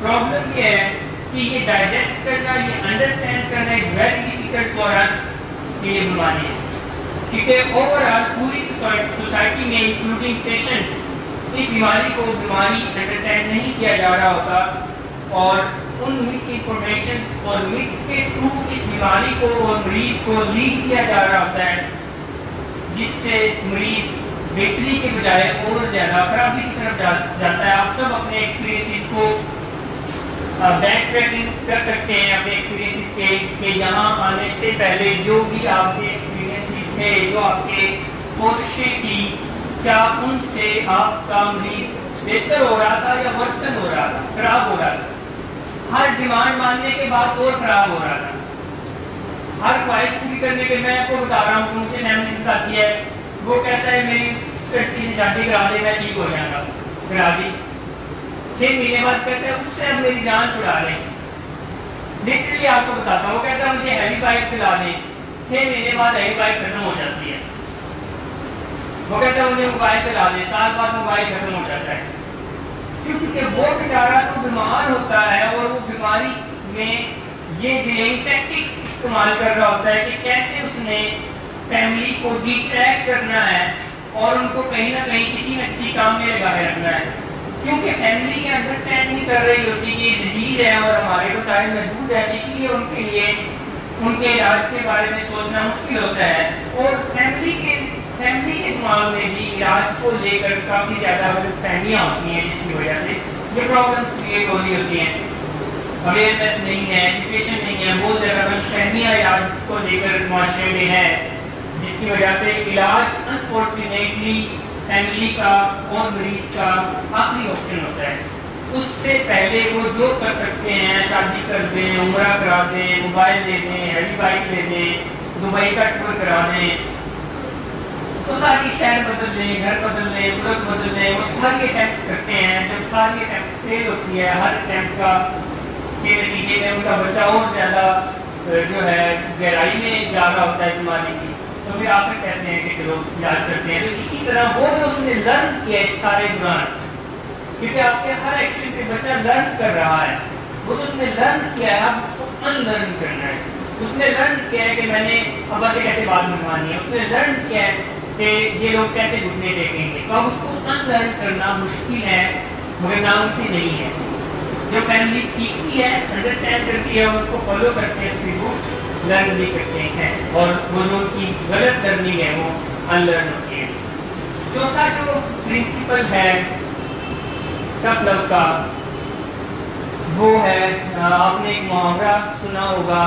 پرابلم یہ ہے کہ یہ ڈائجسٹ کرنا، یہ انڈرسٹینڈ کرنا از ویری ڈیفیکلٹ فار اس کہ یہ بیماری ہے. کیونکہ اوور آل پوری سوسائٹی میں انکلوڈنگ پیشنٹ اس بیماری کو بیماری انڈرسٹینڈ نہیں کیا جا رہا ہوتا، اور ان مس انفارمیشن اور مکس کے تھرو اس بیماری کو اور مریض کو لیڈ کیا جا رہا ہوتا ہے، جس سے مریض بہتری کے بجائے اور زیادہ خرابی کی طرف جاتا ہے. آپ سب اپنے ایکسپیرینس کو بیک ٹریکنگ کر سکتے ہیں اپنے ایکسپیرینس کے کہ یہاں آنے سے پہلے جو بھی آپ کے ایکسپیرینس تھے، جو آپ کے کوششیں کی، کیا ان سے آپ کا مریض بہتر ہو رہا تھا یا ورسن ہو رہا تھا، خراب ہو رہا تھا. ہر ڈیمانڈ ماننے کے بعد اور خراب ہو رہا تھا. ہر خواہش پوری کرنے کے میں آپ کو بتا رہا ہوں کہ مجھے نعمت بتاتی ہے، وہ کہتا ہے میری لڑکی سے شادی کرا دے میں ٹھیک ہو جاؤں گا، کرا دی. 6 مہینے بعد کہتا ہے اس سے اب میری جان چھڑا لیں. لٹرلی آپ کو بتاتا ہوں، وہ کہتا ہے مجھے ہیوی بائک پلا دیں. 6 مہینے بعد ہیوی بائک ختم ہو جاتی ہے. وہ کہتا ہے مجھے موبائل پلا دیں، سال بعد موبائل ختم ہو جاتا ہے. کیونکہ وہ بیچارہ تو بیمار ہوتا ہے اور وہ بیماری میں یہ ڈیلینگ ٹیکٹکس استعمال کر رہا ہوتا ہے کہ کیسے اس نے فیملی کو ڈیٹریکٹ کرنا ہے اور ان کو کہیں نہ کہیں کسی نہ کسی کام میں لگائے رکھنا ہے. کیونکہ فیملی یہ انڈرسٹینڈ نہیں کر رہی ہوتی کہ یہ ڈیزیز ہے اور ہمارے کو سارے محدود ہے، اس لیے ان کے لیے ان کے علاج کے بارے میں سوچنا مشکل ہوتا ہے. اور فیملی کے فیملی کے دماغ میں بھی علاج کو لے کر کافی زیادہ غلط فہمیاں ہوتی ہیں، جس کی وجہ سے یہ پرابلم کریٹ ہو رہی ہوتی ہیں. اویئرنیس نہیں ہے، ایجوکیشن نہیں ہے، بہت زیادہ غلط فہمیاں علاج کو لے کر معاشرے میں ہے، جس کی وجہ سے علاج انفارچونیٹلی فیملی کا اور مریض کا آخری آپشن ہوتا ہے. اس سے پہلے وہ جو کر سکتے ہیں، شادی کر دیں، عمرہ کرا دیں، موبائل لے دیں، ہیلی بائک لے دیں، دبئی کا ٹور کرا دیں، تو ساری شہر بدل لیں، گھر بدل لیں، ملک بدل لیں، وہ ساری اٹیمپٹ کرتے ہیں. جب ساری اٹیمپٹ فیل ہوتی ہے، ہر اٹیمپٹ کا کے نتیجے میں ان کا بچہ اور زیادہ جو ہے گہرائی میں جا رہا ہوتا ہے بیماری کی، تو پھر آپ کہتے ہیں کہ چلو علاج کرتے ہیں. تو اسی طرح وہ جو اس نے لرن کیا اس سارے دوران، کیونکہ آپ کے ہر ایکشن پہ بچہ لرن کر رہا ہے، وہ جو اس نے لرن کیا ہے اب اس کو ان لرن کرنا ہے. اس نے لرن کیا ہے کہ میں نے ابا سے کیسے بات منوانی ہے، اس نے لرن کیا ہے کہ یہ لوگ کیسے گھٹنے ٹیکیں گے. تو اب اس کو ان لرن کرنا مشکل ہے مگر ناممکن نہیں ہے. جو فیملی سیکھتی ہے، انڈرسٹینڈ کرتی ہے اور اس کو فالو کرتے ہیں، پھر وہ لرن بھی کرتے ہیں اور وہ جو ان کی غلط لرننگ ہے وہ ان لرن ہوتی ہے. چوتھا جو پرنسپل ہے ٹف لو کا، وہ ہے آپ نے ایک محاورہ سنا ہوگا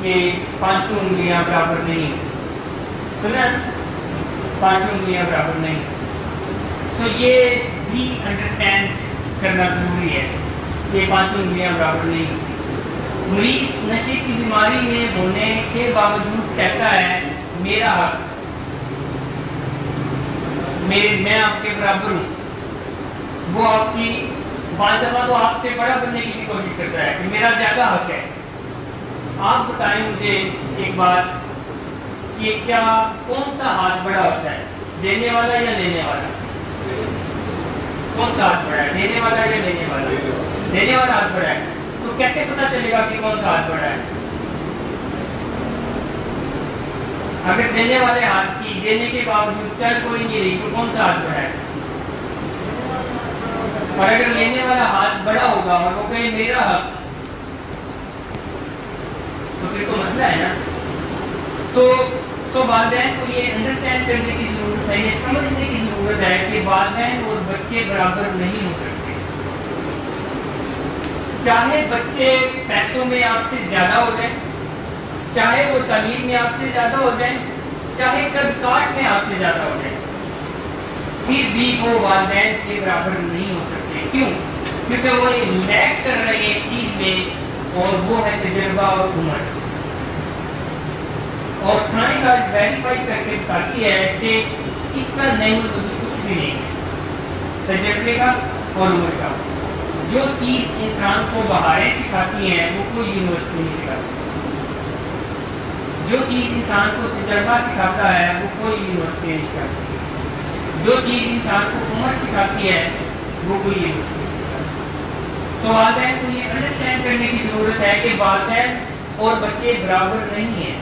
کہ پانچوں انگلیاں برابر نہیں. سنا؟ پانچوں انگلیاں برابر نہیں. سو یہ بھی انڈرسٹینڈ کرنا ضروری ہے کہ پانچوں انگلیاں برابر نہیں. مریض نشے کی بیماری میں ہونے کے باوجود کہتا ہے میرا حق، میں آپ کے برابر ہوں. وہ آپ کی بعض دفعہ تو آپ سے بڑا بننے کی بھی کوشش کرتا ہے کہ میرا زیادہ حق ہے. آپ بتائیں مجھے ایک بات کہ کیا کون سا ہاتھ بڑا ہوتا ہے، دینے والا یا لینے والا؟ کون سا ہاتھ بڑا ہے، دینے والا یا لینے والا؟ دینے والا ہاتھ بڑا ہے. تو کیسے پتا چلے گا کہ کون سا ہاتھ بڑا ہے؟ اگر دینے والے ہاتھ کی دینے کے باوجود چل کوئی نہیں رہی تو کون سا ہاتھ بڑا ہے؟ اور اگر لینے والا ہاتھ بڑا ہوگا اور وہ کہے میرا حق، تو پھر تو مسئلہ ہے نا. سو والدین کو یہ انڈرسٹینڈ کرنے کی ضرورت ہے، یہ سمجھنے کی ضرورت ہے کہ والدین اور بچے برابر نہیں ہو سکتے. چاہے بچے پیسوں میں آپ سے زیادہ ہو جائیں، چاہے وہ تعلیم میں آپ سے زیادہ ہو جائیں، چاہے قد کاٹ میں آپ سے زیادہ ہو جائیں، پھر بھی وہ والدین کے برابر نہیں ہو سکتے. کیوں؟ کیونکہ وہ لیک کر رہے ہیں ایک چیز میں، اور وہ ہے تجربہ اور عمر. اور سائنس آج ویریفائی کر کے بتاتی ہے کہ اس کا نعمت کچھ بھی نہیں ہے، تجربے کا اور عمر کا. جو چیز انسان کو بہاریں سکھاتی ہیں وہ کوئی یونیورسٹی نہیں سکھاتی. جو چیز انسان کو تجربہ سکھاتا ہے وہ کوئی یونیورسٹی نہیں سکھاتی. جو چیز انسان کو عمر سکھاتی ہے وہ کوئی یونیورسٹی نہیں سکھاتی. تو والدین کو یہ انڈرسٹینڈ کرنے کی ضرورت ہے کہ والدین اور بچے برابر نہیں ہیں.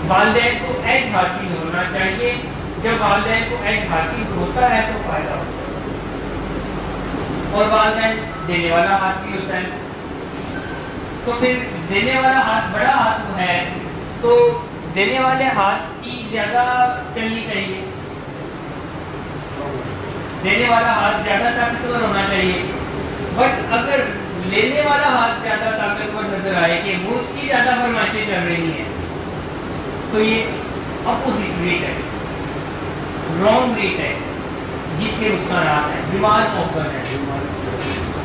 والدین کو ایج حاصل ہونا چاہیے. جب والدین کو ایج حاصل ہوتا ہے تو فائدہ ہوتا ہے، اور والدین دینے والا ہاتھ بھی ہوتا ہے. تو پھر دینے والا ہاتھ بڑا ہاتھ ہے تو دینے والے ہاتھ کی زیادہ چلنی چاہیے، دینے والا ہاتھ زیادہ طاقتور ہونا چاہیے. بٹ اگر لینے والا ہاتھ زیادہ طاقتور نظر آئے کہ وہ اس کی زیادہ فرمائشیں چل رہی ہیں، تو یہ اپوزٹ ریٹ ہے، رانگ ریٹ ہے، جس کے نقصانات ہیں، بیمار محبت ہے.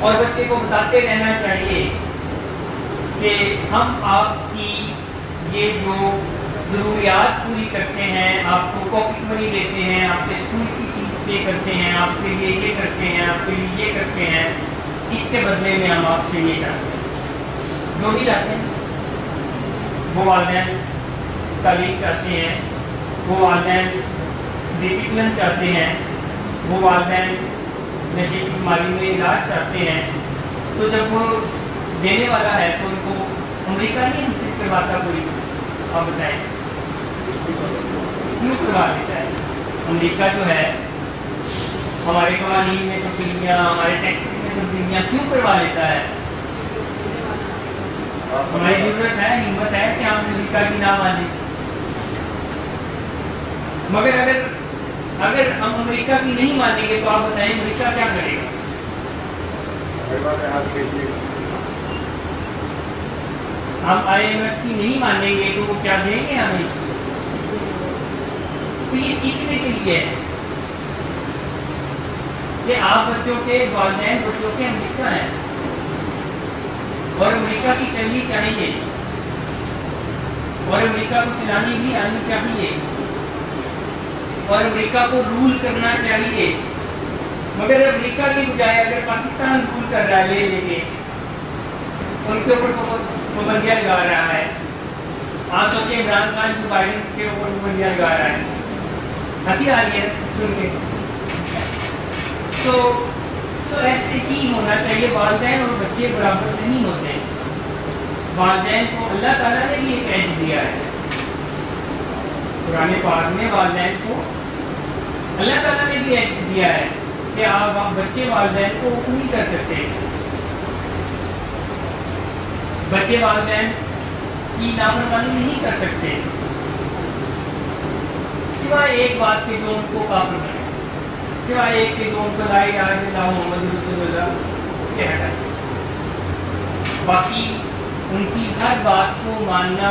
اور بچے کو بتاتے رہنا چاہیے کہ ہم آپ کی یہ جو ضروریات پوری کرتے ہیں، آپ کو پاکٹ منی دیتے ہیں، آپ کے اسکول کی فیس پے کرتے ہیں، آپ کے لیے یہ کرتے ہیں، آپ کے لیے یہ کرتے ہیں، اس کے بدلے میں ہم آپ سے یہ چاہتے ہیں. جو بھی چاہتے ہیں وہ والدین تعلیم چاہتے ہیں، وہ والدین ڈسپلن چاہتے ہیں، وہ والدین نشے کی بیماری میں علاج چاہتے ہیں. تو جب وہ دینے والا ہے تو ان کو امریکہ نہیں ہم سے کرواتا کوئی، آپ بتائیں کیوں کروا دیتا ہے؟ امریکہ جو ہے ہمارے قوانین میں تبدیلیاں، ہمارے ٹیکسز میں تبدیلیاں کیوں کروا لیتا ہے؟ ہماری ضرورت ہے، ہمت ہے کہ ہم امریکہ کی نہ مانیں. مگر اگر ہم امریکہ کی نہیں مانیں گے تو آپ بتائیں امریکہ کیا کرے گا؟ ہم IMF کی نہیں مانیں گے تو وہ کیا دیں گے ہمیں؟ تو یہ سیکھنے کے لیے ہے کہ آپ بچوں کے والدین بچوں کے امریکہ ہیں اور امریکہ کی چلنی چاہیے اور امریکہ کو چلانی بھی آنی چاہیے اور امریکہ کو رول کرنا چاہیے. مگر امریکہ کی بجائے اگر پاکستان رول کر رہا ہے لے کے ان کے اوپر پابندیاں لگا رہا ہے. آپ سوچیں عمران خان جو بائیڈن کے اوپر پابندیاں لگا رہا ہے, ہنسی آ رہی ہے سن کے. تو ایسے ہی ہونا چاہیے. والدین اور بچے برابر نہیں ہوتے. والدین کو اللہ تعالیٰ نے بھی ایک ایج دیا ہے. قرآن پاک میں والدین کو اللہ تعالیٰ نے بھی ایج دیا ہے کہ آپ بچے والدین کو حکم نہیں کر سکتے. بچے والدین کی نافرمانی نہیں کر سکتے سوائے ایک بات کے جو ان کو کافر بنے, سوائے ایک کے جو ان کو لا الہ الا اللہ محمد رسول اللہ سے ہٹا. باقی ان کی ہر بات کو ماننا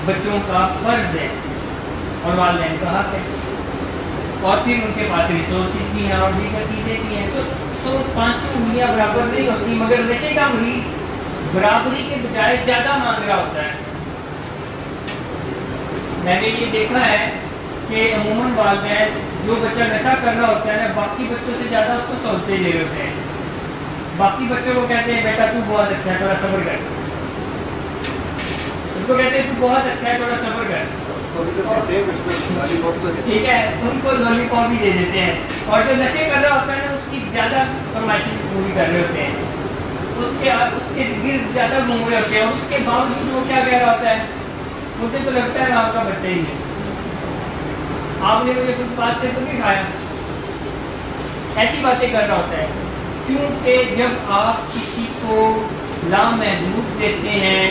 بچوں کا فرض ہے اور والدین کا حق ہے. اور پھر ان کے پاس ریسورسز بھی ہیں اور دیگر چیزیں بھی ہیں. تو پانچوں انگلیاں برابر نہیں ہوتی, مگر نشے کا مریض برابری کے بجائے زیادہ مانگ رہا ہوتا ہے. میں نے یہ دیکھا ہے کہ عموماً والدین جو بچہ نشہ کر رہا ہوتا ہے نا, باقی بچوں سے زیادہ اس کو سہولتیں دے رہے ہوتے ہیں. باقی بچوں کو کہتے ہیں بیٹا تو بہت اچھا ہے, تھوڑا صبر کر. اس کو کہتے ہیں تو بہت اچھا ہے, تھوڑا صبر کر. ٹھیک ہے, ان کو لالی پاپ بھی دے دیتے ہیں. اور جو نشے کر رہا ہوتا ہے نا اس کی زیادہ فرمائشیں پوری کر رہے ہوتے ہیں, اس کے گرد زیادہ گھوم رہے ہوتے ہیں. اور اس کے باوجود وہ کیا کہہ رہا ہوتا ہے, مجھے تو لگتا ہے آپ کا بچہ ہی نہیں, آپ نے مجھے کچھ بات سے تو نہیں کھایا. ایسی باتیں کر رہا ہوتا ہے. کیونکہ جب آپ کسی کو لامحدود دیتے ہیں,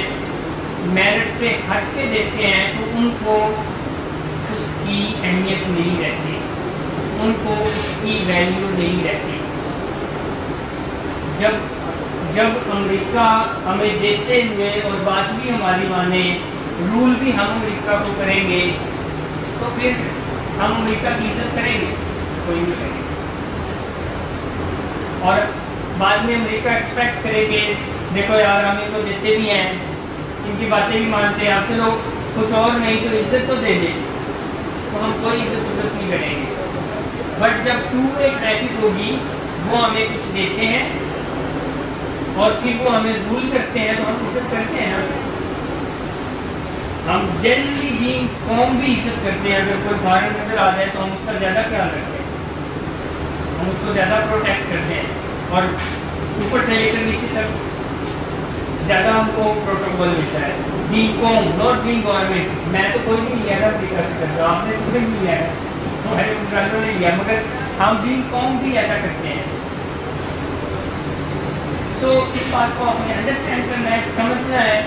میرٹ سے ہٹ کے دیتے ہیں, تو ان کو اس کی اہمیت نہیں رہتی, ان کو اس کی ویلیو نہیں رہتی. جب امریکہ ہمیں دیتے ہوئے اور بات بھی ہماری مانے, رول بھی ہم امریکہ کو کریں گے, تو پھر ہم امریکہ کی عزت کریں گے؟ کوئی نہیں کرے گا. اور بعد میں امریکہ ایکسپیکٹ کرے کہ دیکھو یار ہم ان کو دیتے بھی ہیں, ان کی باتیں بھی مانتے ہیں, آپ چلو کچھ اور نہیں تو عزت تو دے دیں, تو ہم کوئی عزت نہیں کریں گے. بٹ جب ایک ٹریفک ہوگی, وہ ہمیں کچھ دیتے ہیں اور پھر وہ ہمیں رول کرتے ہیں, تو ہم عزت کرتے ہیں. ہم جنرلی بھی قوم بھی عزت کرتے ہیں. اگر کوئی فارن نظر آ جائے تو ہم اس کا زیادہ خیال رکھتے ہیں, ہم اس کو زیادہ پروٹیکٹ کرتے ہیں, اور اوپر سے لے کر نیچے تک زیادہ ہم کو پروٹوکول ملتا ہے. بینگ قوم ناٹ بینگ گورنمنٹ. میں تو کوئی نہیں لیا نا امریکہ سے کرتا, آپ نے تو نہیں لیا ہے, ہمارے حکمرانوں نے لیا, مگر ہم بینگ قوم بھی ایسا کرتے ہیں. سو اس بات کو آپ نے انڈرسٹینڈ کرنا ہے, سمجھنا ہے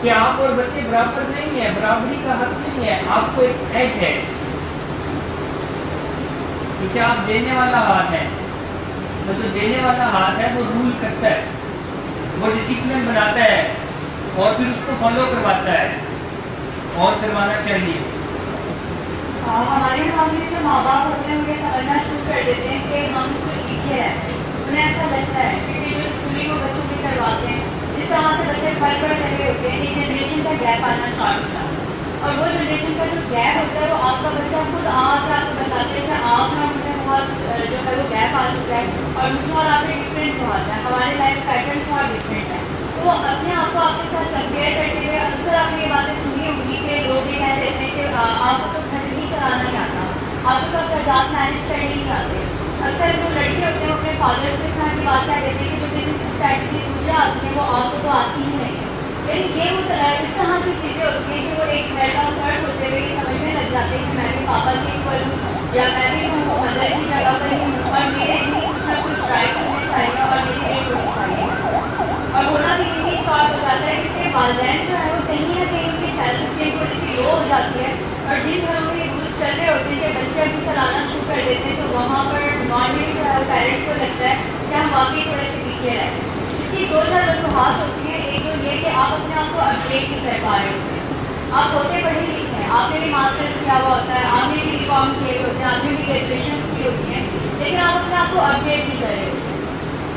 کہ آپ اور بچے برابر نہیں ہیں, برابری کا حق نہیں ہے. آپ کو ایج ہے کیونکہ آپ دینے والا ہاتھ ہے, تو جو دینے والا ہاتھ ہے وہ رول کرتا ہے, وہ ڈسپلن بناتا ہے اور پھر اس کو فالو کرواتا ہے, اور کروانا چاہیے. ہمارے معاملے جو ماں باپ ہوتے ہیں انہیں سمجھنا شروع کر دیتے ہیں کہ ہم کچھ پیچھے ہیں. انہیں ایسا لگتا ہے کیونکہ جو اسکولنگ کو بچوں کی کرواتے ہیں, جس طرح سے بچے پڑھ رہے ہوتے ہیں, ایک جنریشن کا گیپ آنا اسٹارٹ ہوتا ہے. اور وہ جنریشن کا جو گیپ ہوتا ہے وہ آپ کا بچہ خود آ کے آپ کو بتاتے ہیں کہ آپ کا مجھے بہت جو ہے وہ گیپ آ چکا ہے, اور مجھ میں اور آپ میں ڈفرینس بہت ہے, ہمارے لائف پیٹرنس بہت ڈفرینٹ ہے. تو اپنے آپ کو آپ کے ساتھ کمپیئر کرتے ہوئے اکثر آپ نے یہ باتیں سنی ہوگی کہ لوگ یہ کہہ دیتے ہیں کہ آپ کو تو گھر نہیں چلانا نہیں آتا, آپ کو تو اخراجات مینیج کرنے نہیں آتے. اکثر جو لڑکے ہوتے ہیں وہ اپنے فادر کو اس طرح کی بات کہہ دیتے ہیں کہ جو بزنس اسٹریٹجیز مجھے آتی ہیں وہ آپ کو تو آتی ہی نہیں. لیکن یہ اس طرح کی چیزیں ہوتی ہیں کہ وہ ایک گھر کا فرد ہوتے ہوئے یہ سمجھنے لگ جاتے ہیں کہ میں بھی پاپا کی ایکول ہوں, یا میں بھی ہوں مدر کی جگہ پر ہی ہوں, اور میرے بھی کچھ نہ کچھ رائٹس ہونے چاہیے اور میری ریٹ ہونی چاہیے. اور ہونا بھی یہی اسٹارٹ ہو جاتا ہے کیونکہ والدین جو ہے وہ کہیں نہ کہیں ان کی سیلف اسٹیم تھوڑی سی لو ہو جاتی ہے, اور جن گھروں میں یہ رولس چل پیچھے رہ گئے. اس کی 2-4 وجوہات ہوتی ہیں. ایک تو یہ کہ آپ اپنے آپ کو اپڈیٹ نہیں کر پا رہے ہوتے ہیں. آپ ہوتے پڑھے لکھے ہیں, آپ نے بھی ماسٹرس کیا ہوا ہوتا ہے, آپ نے بھی BCom کیے ہوئے ہوتے ہیں, آپ نے بھی گریجویشنس کی ہوتی ہیں, لیکن آپ اپنے آپ کو اپڈیٹ نہیں کر رہے ہوتے ہیں.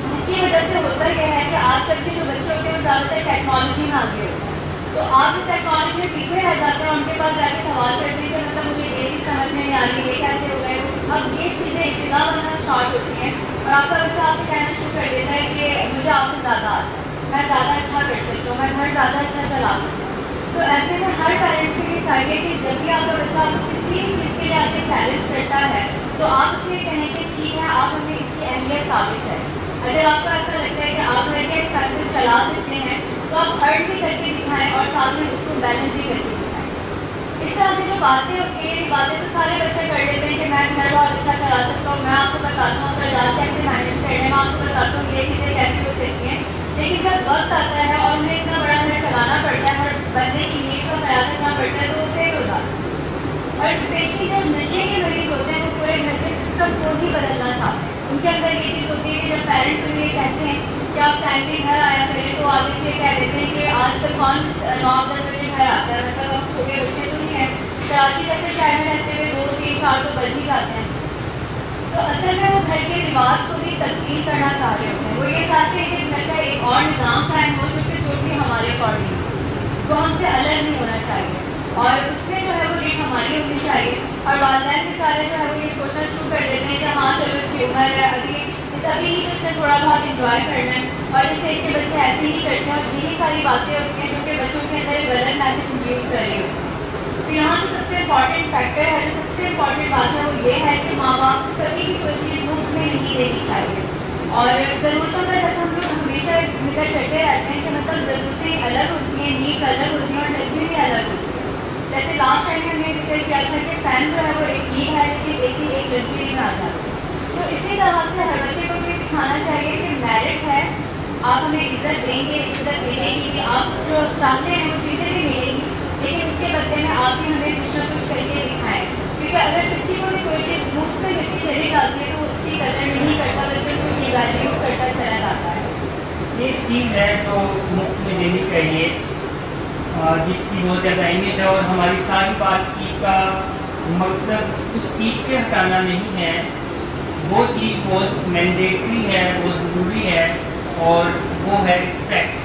جس کی وجہ سے ہوتا یہ ہے کہ آج کل کے جو بچے ہوتے ہیں وہ زیادہ تر ٹیکنالوجی میں آگے ہوتے ہیں. تو آپ جو ٹیکنالوجی میں پیچھے رہ جاتے ہیں, ان کے پاس جا کے سوال کرتے ہیں کہ مطلب مجھے یہ چیز سمجھ میں نہیں آ رہی, یہ کیسے ہو گئے. اب یہ چیزیں ابتدا بننا اسٹارٹ ہوتی ہیں اور آپ کا بچہ آپ سے کہنا شروع کر دیتا ہے کہ مجھے آپ سے زیادہ آتا ہے, میں زیادہ اچھا کر سکتا ہوں, میں گھر زیادہ اچھا چلا سکتا ہوں. تو ایسے میں ہر پیرنٹس کے لیے چاہیے کہ جب بھی آپ کا بچہ آپ کو کسی چیز کے لیے آپ کے چیلنج کرتا ہے تو آپ اسے کہیں کہ ٹھیک ہے, آپ ہمیں اس کی اہمیت ثابت ہے. اگر آپ کو ایسا لگتا ہے کہ آپ گھر کے ایکسپینسز چلا سکتے ہیں تو آپ ارن بھی کر کے دکھائیں اور ساتھ میں اس کو بیلنس بھی کر کے دکھائیں. اس طرح سے جو باتیں ہوتی ہیں, یہ باتیں تو سارے بچے کر لیتے ہیں کہ میں گھر بہت اچھا چلا سکتا ہوں, میں آپ کو بتاتا ہوں اخراجات کیسے مینیج کرنے, میں آپ کو بتاتا ہوں یہ چیزیں کیسے ہو سکتی ہیں. لیکن جب وقت آتا ہے اور انہیں اتنا بڑا گھر چلانا پڑتا ہے, ہر بندے کی نیڈس کا خیال رکھنا پڑتا ہے, تو وہ فیل ہو جاتا ہے. اور اسپیشلی جو نشے کے مریض ہوتے ہیں وہ پورے گھر کے سسٹم کو ہی بدلنا چاہتے ہیں. ان کے اندر یہ چیز ہوتی ہے کہ جب پیرنٹس انہیں یہ کہتے ہیں کہ آپ ٹائم پہ گھر آیا کریں, تو آپ اس لیے کہہ دیتے ہیں کہ آج کل کون 9-10 بجے گھر آتا ہے, مطلب اب چھوٹے بچے تو نہیں ہیں, کراچی جیسے شہر میں رہتے ہوئے 2-3-4 تو بج ہی جاتے ہیں. تو اصل میں وہ گھر کے رواج کو بھی تبدیل کرنا چاہ رہے ہوتے ہیں. وہ یہ چاہتے ہیں کہ گھر کا ایک اور نظام قائم ہو جو کہ ٹوٹلی ہمارے اکارڈنگ ہو, وہ ہم سے الگ نہیں ہونا چاہیے, اور اس میں جو ہے وہ ریٹ ہماری ہونی چاہیے. اور والدین بیچارے جو ہے وہ یہ سوچنا شروع کر دیتے ہیں کہ ہاں چلو اس کی عمر ہے, ابھی ہی تو اس نے تھوڑا بہت انجوائے کرنا ہے, اور اس ایج کے بچے ایسے ہی کرتے ہیں. اور یہی ساری باتیں ہوتی ہیں جو کہ بچوں کے اندر ایک غلط میسج انڈیوس کر رہی ہوتی ہیں. تو یہاں جو سب سے امپورٹنٹ فیکٹر ہے, جو سب سے امپورٹنٹ بات ہے, وہ یہ ہے کہ ماں باپ کبھی بھی کوئی چیز مفت میں نہیں دینی چاہیے. اور ضرورتوں کا جیسے ہم لوگ ہمیشہ ذکر کرتے رہتے ہیں کہ مطلب ضرورتیں الگ ہوتی ہیں, نیڈس الگ ہوتی ہیں, اور لگژری بھی الگ ہوتی ہیں. جیسے لاسٹ ٹائم میں ہم نے ذکر کیا تھا کہ فین جو ہے وہ ایک چیز ہے, لیکن اے سی ایک لگژری میں آ جاتی ہے. تو اسی طرح سے ہر بچے کو یہ سکھانا چاہیے کہ میرٹ ہے, آپ ہمیں عزت دیں گے, عزت ملے گی, کہ آپ جو چاہتے ہیں وہ چیزیں بھی ملے گی, لیکن اس کے بدلے میں آپ بھی ہمیں کچھ نہ کچھ کر کے دکھائیں. کیونکہ اگر کسی کو بھی کوئی چیز مفت میں ملتی چلی جاتی ہے تو اس کی قدر نہیں کرتا, بلکہ اس کو ایویلیو کرتا چلا جاتا ہے. ایک چیز ہے جو مفت میں دینی چاہیے, جس کی بہت زیادہ اہمیت ہے, اور ہماری ساری بات چیت کا مقصد اس چیز سے ہٹانا نہیں ہے. وہ چیز بہت مینڈیٹری ہے, بہت ضروری ہے, اور وہ ہے رسپیکٹ.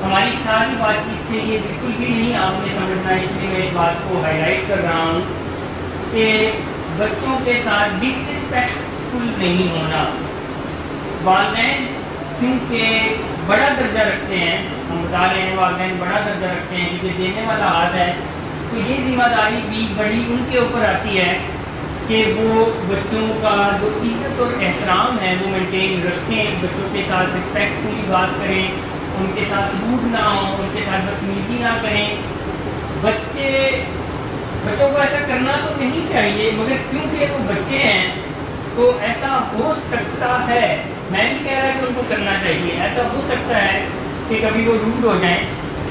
ہماری ساری بات چیت سے یہ بالکل بھی نہیں آپ نے سمجھنا, اس لیے میں اس بات کو ہائی لائٹ کر رہا ہوں کہ بچوں کے ساتھ ڈس رسپیکٹفل نہیں ہونا. والدین کیونکہ بڑا درجہ رکھتے ہیں, ہم بتا رہے ہیں والدین بڑا درجہ رکھتے ہیں کیونکہ دینے والا ہاتھ ہے, تو یہ ذمہ داری بھی بڑی ان کے اوپر آتی ہے کہ وہ بچوں کا جو عزت اور احترام ہے وہ مینٹین رکھیں, بچوں کے ساتھ رسپیکٹفلی بات کریں, ان کے ساتھ روڈ نہ ہوں, ان کے ساتھ بدتمیزی نہ کریں. بچوں کو ایسا کرنا تو نہیں چاہیے, مگر کیونکہ وہ بچے ہیں تو ایسا ہو سکتا ہے, میں نہیں کہہ رہا کہ ان کو کرنا چاہیے, ایسا ہو سکتا ہے کہ کبھی وہ روڈ ہو جائیں,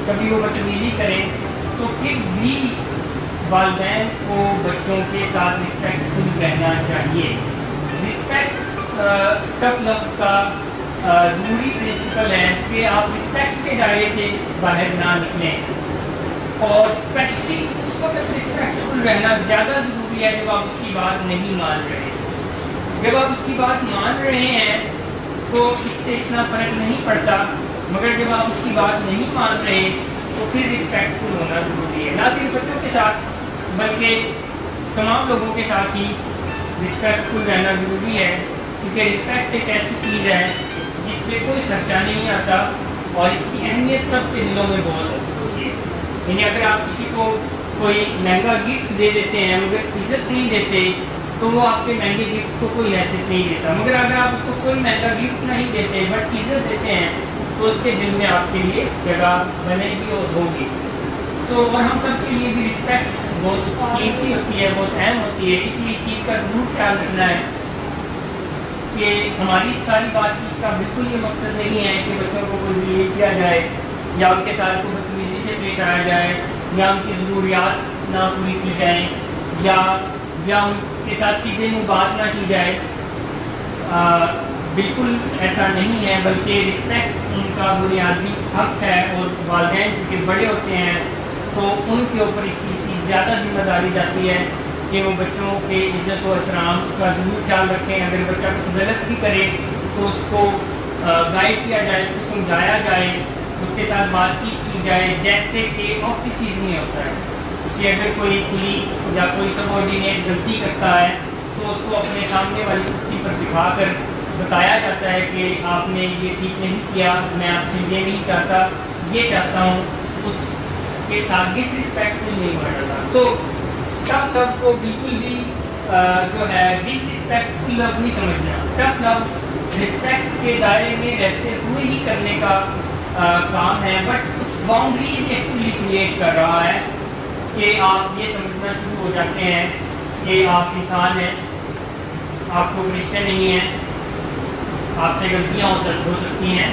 کبھی وہ بدتمیزی کریں, تو پھر بھی والدین کو بچوں کے ساتھ رسپیکٹفل رہنا چاہیے. رسپیکٹ ٹف لفظ کا ضروری پرنسپل ہے کہ آپ رسپیکٹ کے دائرے سے باہر نہ نکلیں, اور اسپیشلی اس وقت رسپیکٹفل رہنا زیادہ ضروری ہے جب آپ اس کی بات نہیں مان رہے. جب آپ اس کی بات مان رہے ہیں تو اس سے اتنا فرق نہیں پڑتا, مگر جب آپ اس کی بات نہیں مان رہے تو پھر رسپیکٹفل ہونا ضروری ہے, نہ صرف بچوں کے ساتھ بلکہ تمام لوگوں کے ساتھ ہی رسپیکٹفل رہنا ضروری ہے. کیونکہ رسپیکٹ ایک ایسی چیز ہے جس پہ کوئی خرچہ نہیں آتا, اور اس کی اہمیت سب کے دلوں میں بہت ہوتی ہے. یعنی اگر آپ کسی کو کوئی مہنگا گفٹ دے دیتے ہیں مگر عزت نہیں دیتے تو وہ آپ کے مہنگے گفٹ کو کوئی حیثیت نہیں دیتا, مگر اگر آپ اس کو کوئی مہنگا گفٹ نہیں دیتے بٹ عزت دیتے ہیں تو اس کے دل میں آپ کے لیے جگہ بنے گی اور ہوگی. اور ہم سب کے لیے بھی رسپیکٹ بہت قیمتی ہوتی ہے, بہت اہم ہوتی ہے. اس لیے اس چیز کا ضرور خیال رکھنا ہے کہ ہماری ساری بات چیت کا بالکل یہ مقصد نہیں ہے کہ بچوں کو کوئی ذلیل کیا جائے, یا ان کے ساتھ کوئی بدتمیزی سے پیش آیا جائے, یا ان کی ضروریات نہ پوری کی جائیں, یا ان کے ساتھ سیدھے منہ بات نہ کی جائے, بالکل ایسا نہیں ہے، بلکہ رسپیکٹ ان کا بنیادی حق ہے، اور والدین کے بڑے ہوتے ہیں تو ان کے اوپر اس چیز کی زیادہ ذمہ داری جاتی ہے کہ وہ بچوں کے عزت و احترام کا ضرور خیال رکھیں. اگر بچہ کچھ غلط بھی کرے تو اس کو گائیڈ کیا جائے، اس کو سمجھایا جائے، اس کے ساتھ بات چیت کی جائے. جیسے کہ آفیسز میں ہوتا ہے کہ اگر کوئی کلیگ یا کوئی سبارڈینیٹ غلطی کرتا ہے تو اس کو اپنے سامنے والی کرسی پر دکھا کر بتایا جاتا ہے کہ آپ نے یہ ٹھیک نہیں کیا، میں آپ سے یہ نہیں چاہتا، یہ چاہتا ہوں. اس کے ساتھ ڈس رسپیکٹفل نہیں ہوا جاتا. سو ٹف لو کو بالکل بھی جو ہے ڈس رسپیکٹفل لو نہیں سمجھنا. ٹف لو رسپیکٹ کے دائرے میں رہتے ہوئے ہی کرنے کا کام ہے، بٹ کچھ باؤنڈریز ایکچولی کریٹ کر رہا ہے کہ آپ یہ سمجھنا شروع ہو جاتے ہیں کہ آپ انسان ہیں، آپ کو فرشتے نہیں ہیں، آپ سے غلطیاں ہو سکتی ہیں.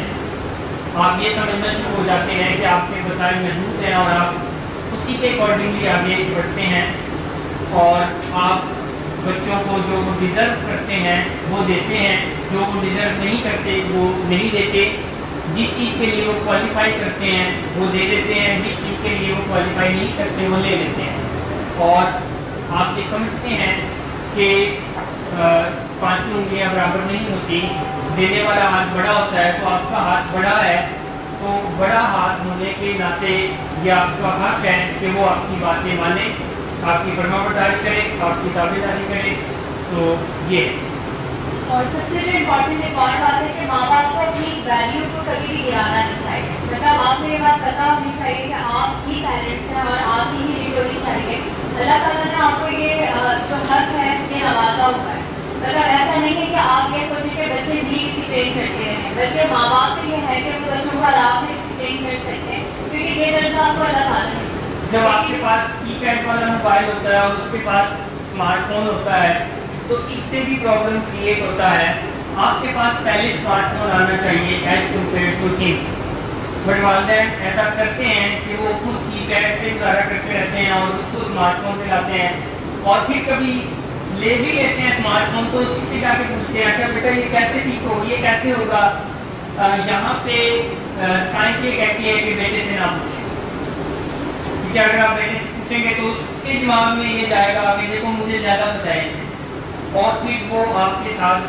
آپ یہ سمجھنا شروع ہو جاتے ہیں کہ آپ کے وسائل محدود ہیں اور آپ اسی کے اکارڈنگلی آگے بڑھتے ہیں، اور آپ بچوں کو جو وہ ڈیزرو کرتے ہیں وہ دیتے ہیں، جو وہ ڈیزرو نہیں کرتے وہ نہیں دیتے. جس چیز کے لیے وہ کوالیفائی کرتے ہیں وہ دے دیتے ہیں، جس چیز کے لیے وہ کوالیفائی نہیں کرتے وہ لے لیتے ہیں. اور آپ یہ سمجھتے ہیں کہ پانچوں انگلیاں برابر نہیں ہوتی، دینے والا ہاتھ بڑا ہوتا ہے، تو آپ کا ہاتھ بڑا ہے تو بڑا ہاتھ ہونے کے ناطے یہ آپ کا حق ہے کہ وہ آپ کی باتیں مانے، آپ کی فرما برداری کرے، آپ کی تابع داری کرے. تو یہ اور سب سے جو امپورٹنٹ ایک اور بات ہے کہ ماں باپ کو اپنی ویلیو کو کبھی بھی گرانا نہیں چاہیے. مطلب آپ کو یہ بات پتا ہونی چاہیے کہ آپ ہی پیرنٹس ہیں اور آپ ہی لیڈ ہونی چاہیے. اللہ تعالیٰ نے آپ کو یہ جو حق ہے یہ نوازا ہوا ہے. مطلب ایسا نہیں ہے کہ آپ یہ سوچیں کہ بچے بھی اسٹین کرتے رہیں، بلکہ ماں باپ کو یہ ہے کہ وہ بچوں کو آرام سے اسٹین کر سکتے ہیں، کیونکہ یہ درجہ آپ کو اللہ تعالیٰ نے. جب آپ کے پاس کی پیڈ والا موبائل ہوتا ہے اور اس کے پاس اسمارٹ فون ہوتا ہے تو اس سے بھی پرابلم کریٹ ہوتا ہے. آپ کے پاس پہلے اسمارٹ فون آنا چاہیے ایز کمپیئر ٹو ہم، بٹ والدین ایسا کرتے ہیں کہ وہ خود کی پیڈ سے گزارا کرتے رہتے ہیں اور اس کو اسمارٹ فون پہ لاتے ہیں، اور پھر کبھی لے بھی لیتے ہیں اسمارٹ فون تو اسی سے جا کے پوچھتے ہیں اچھا بیٹا یہ کیسے ٹھیک ہوگا، یہ کیسے ہوگا. یہاں پہ سائنس یہ کہتی ہے کہ بیٹے سے نہ پوچھیں، کیونکہ اگر آپ بیٹے سے پوچھیں گے تو اس کے دماغ میں یہ جائے گا کہ دیکھو مجھے زیادہ پتہ ہے، اور پھر وہ آپ کے ساتھ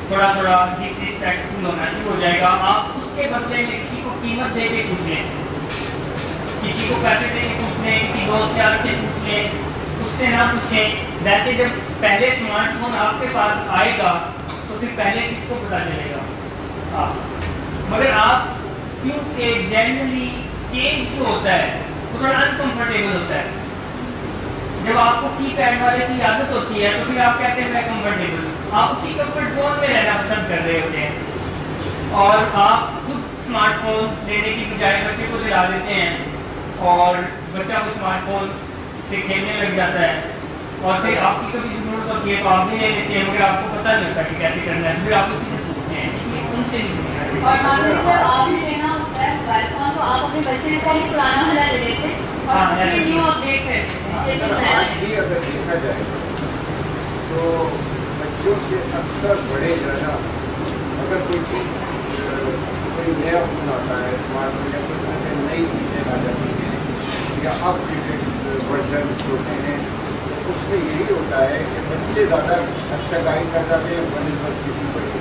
تھوڑا تھوڑا ڈس رسپیکٹفل ہونا شروع ہو جائے گا. آپ اس کے بدلے میں کسی کو قیمت دے کے پوچھ لیں، کسی کو پیسے دے کے پوچھ لیں، کسی دوست یار سے پوچھ لیں، اس سے نہ پوچھیں. ویسے جب پہلے اسمارٹ فون آپ کے پاس آئے گا تو پھر پہلے کس کو پتہ چلے گا؟ مگر آپ کیونکہ جنرلی چینج جو ہوتا ہے وہ تھوڑا انکمفرٹیبل ہوتا ہے. جب آپ کو کی پیڈ والے کی عادت ہوتی ہے تو پھر آپ کہتے ہیں میں کمفرٹیبل، آپ اسی کمفرٹ زون میں رہنا پسند کر رہے ہوتے ہیں، اور آپ خود اسمارٹ فون لینے کی بجائے بچے کو دلا دیتے ہیں اور بچہ کو اسمارٹ فون سے کھیلنے لگ جاتا ہے، اور پھر آپ کی کبھی ضرورت ہوتی ہے تو آپ بھی لے لیتے ہیں، مگر آپ کو پتہ نہیں ہوتا کہ کیسے کرنا ہے، پھر آپ اسی سے پوچھتے ہیں، اس لیے ان سے نہیں پوچھنا ہے. اور مان لیجیے آپ نے لینا ہوتا ہے موبائل فون تو آپ اپنے بچے نے پہلے پرانا والا لے لیتے اور پھر نیو اپڈیٹ کرتے ہیں. آج بھی اگر دیکھا جائے تو بچوں سے اکثر بڑے زیادہ اگر کوئی چیز کوئی نیا فون آتا ہے اسمارٹ فون یا کوئی نئی چیزیں آ جاتی ہیں یا اپ ڈیٹڈ ورژن ہوتے ہیں تو اس میں یہی ہوتا ہے کہ بچے زیادہ اچھا گائڈ کر جاتے ہیں بنسبت کسی بڑے.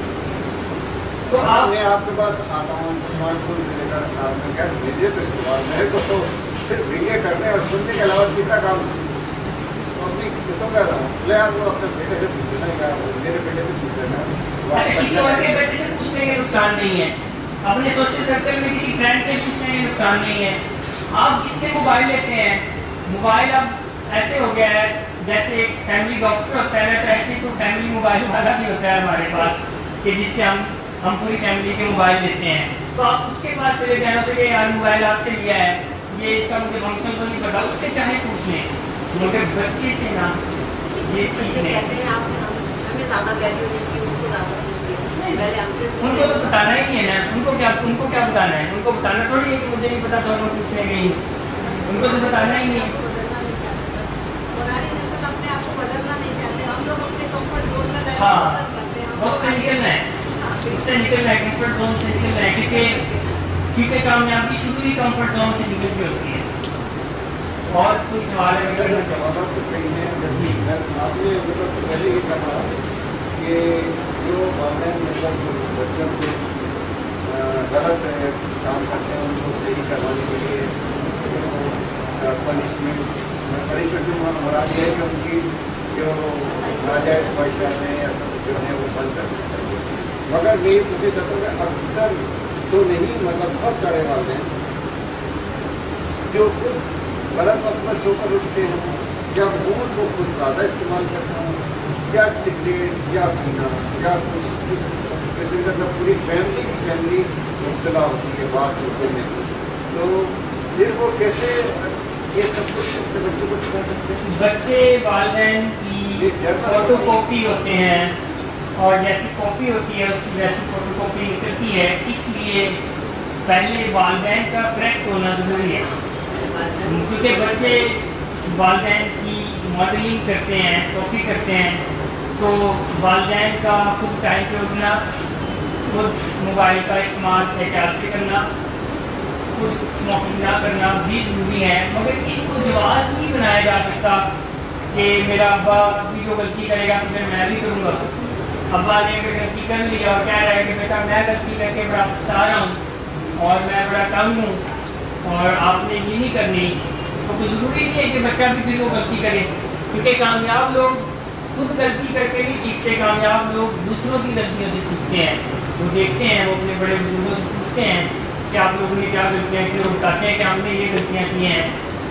تو میں آپ کے پاس آتا ہوں اسمارٹ فون لے کر آپ نے کیا بھیجیے تو استعمال میرے کو تو صرف ریگے کرنے اور سننے کے علاوہ کتنا کام تو اپنی کتوں کہہ رہا ہوں لے آپ اپنے بیٹے سے پوچھنا کیا میرے بیٹے سے پوچھ لینا. کسی اور کے بیٹے سے پوچھنے کے نقصان نہیں ہے، اپنے سوشل سرکل میں کسی فرینڈ سے پوچھنے کے نقصان نہیں ہے. آپ جس سے موبائل لیتے ہیں، موبائل اب ایسے ہو گیا ہے جیسے ایک فیملی ڈاکٹر ہوتا ہے تو ایسے تو فیملی موبائل والا بھی ہوتا ہے ہمارے پاس کہ جس سے ہم پوری فیملی کے موبائل لیتے ہیں. تو آپ اس کے پاس چلے جانا تو کہ یار موبائل آپ سے لیا ہے، یہ اس کا مجھے فنکشن تو نہیں پتا، اس سے چاہے پوچھ لیں مگر بچے سے نہ یہ چیز نہیں. ان کو تو بتانا ہی نہیں ہے نا، ان کو کیا بتانا ہے، ان کو بتانا تھوڑی ہے کہ مجھے نہیں پتا تو ہم پوچھنے گئی، ان کو تو بتانا ہی نہیں ہے. ہاں بہت سے نکلنا ہے. اس سے نکلنا ہے, کمفرٹ زون سے نکلنا ہے, کیونکہ کامیابی شروع ہی کمفرٹ زون سے نکل کے ہوتی ہے. اور کوئی سوال ہے؟ سوالات تو کئی ہیں. آپ نے مطلب پہلے یہ کہا کہ جو والدین مطلب بچوں کو غلط کام کرتے ہیں ان کو صحیح کروانے کے لیے پنشمنٹ مراد یہ ہے کہ ان کی جو ناجائز خواہشات ہیں یا جو ہیں وہ بند کرنا چاہیے. مگر مجھے کہتا ہوں کہ اکثر تو نہیں, مطلب بہت سارے والدین جو خود غلط وقت میں سو کر اٹھتے ہیں یا فون کو خود زیادہ استعمال کرتا ہوں یا سگریٹ یا پینا یا کچھ اس قسم کا پوری فیملی مبتلا ہوتی ہے بات ہوتے میں, تو پھر وہ کیسے یہ سب کچھ اپنے بچوں کو سکھا سکتے ہیں؟ بچے والدین کی فوٹو کاپی ہوتے ہیں, اور جیسی کاپی ہوتی ہے اس کی ویسی فوٹو کاپی نکلتی ہے. اس لیے پہلے والدین کا کریکٹ ہونا ضروری ہے, کیونکہ بچے والدین کی ماڈلنگ کرتے ہیں, کاپی کرتے ہیں. تو والدین کا خود ٹائم پہ اٹھنا, خود موبائل کا استعمال احتیاط سے کرنا, خود اسموکنگ نہ کرنا بھی ضروری ہے. مگر اس کو جواز نہیں بنایا جا سکتا کہ میرا ابا بھی جو غلطی کرے گا تو پھر میں بھی کروں گا. ابا نے اگر غلطی کر لیا اور کہہ رہا ہے کہ بیٹا میں غلطی کر کے بڑا پچھتا رہا ہوں اور میں بڑا تنگ ہوں اور آپ نے یہ نہیں کرنی, تو کوئی ضروری نہیں ہے کہ بچہ بھی پھر وہ غلطی کرے. کیونکہ کامیاب لوگ خود غلطی کر کے نہیں سیکھتے, کامیاب لوگ دوسروں کی غلطیوں سے سیکھتے ہیں. وہ دیکھتے ہیں, وہ اپنے بڑے بزرگوں سے پوچھتے ہیں کہ آپ لوگوں نے کیا غلطیاں کی, وہ بتاتے ہیں کہ ہم نے یہ غلطیاں کی ہیں,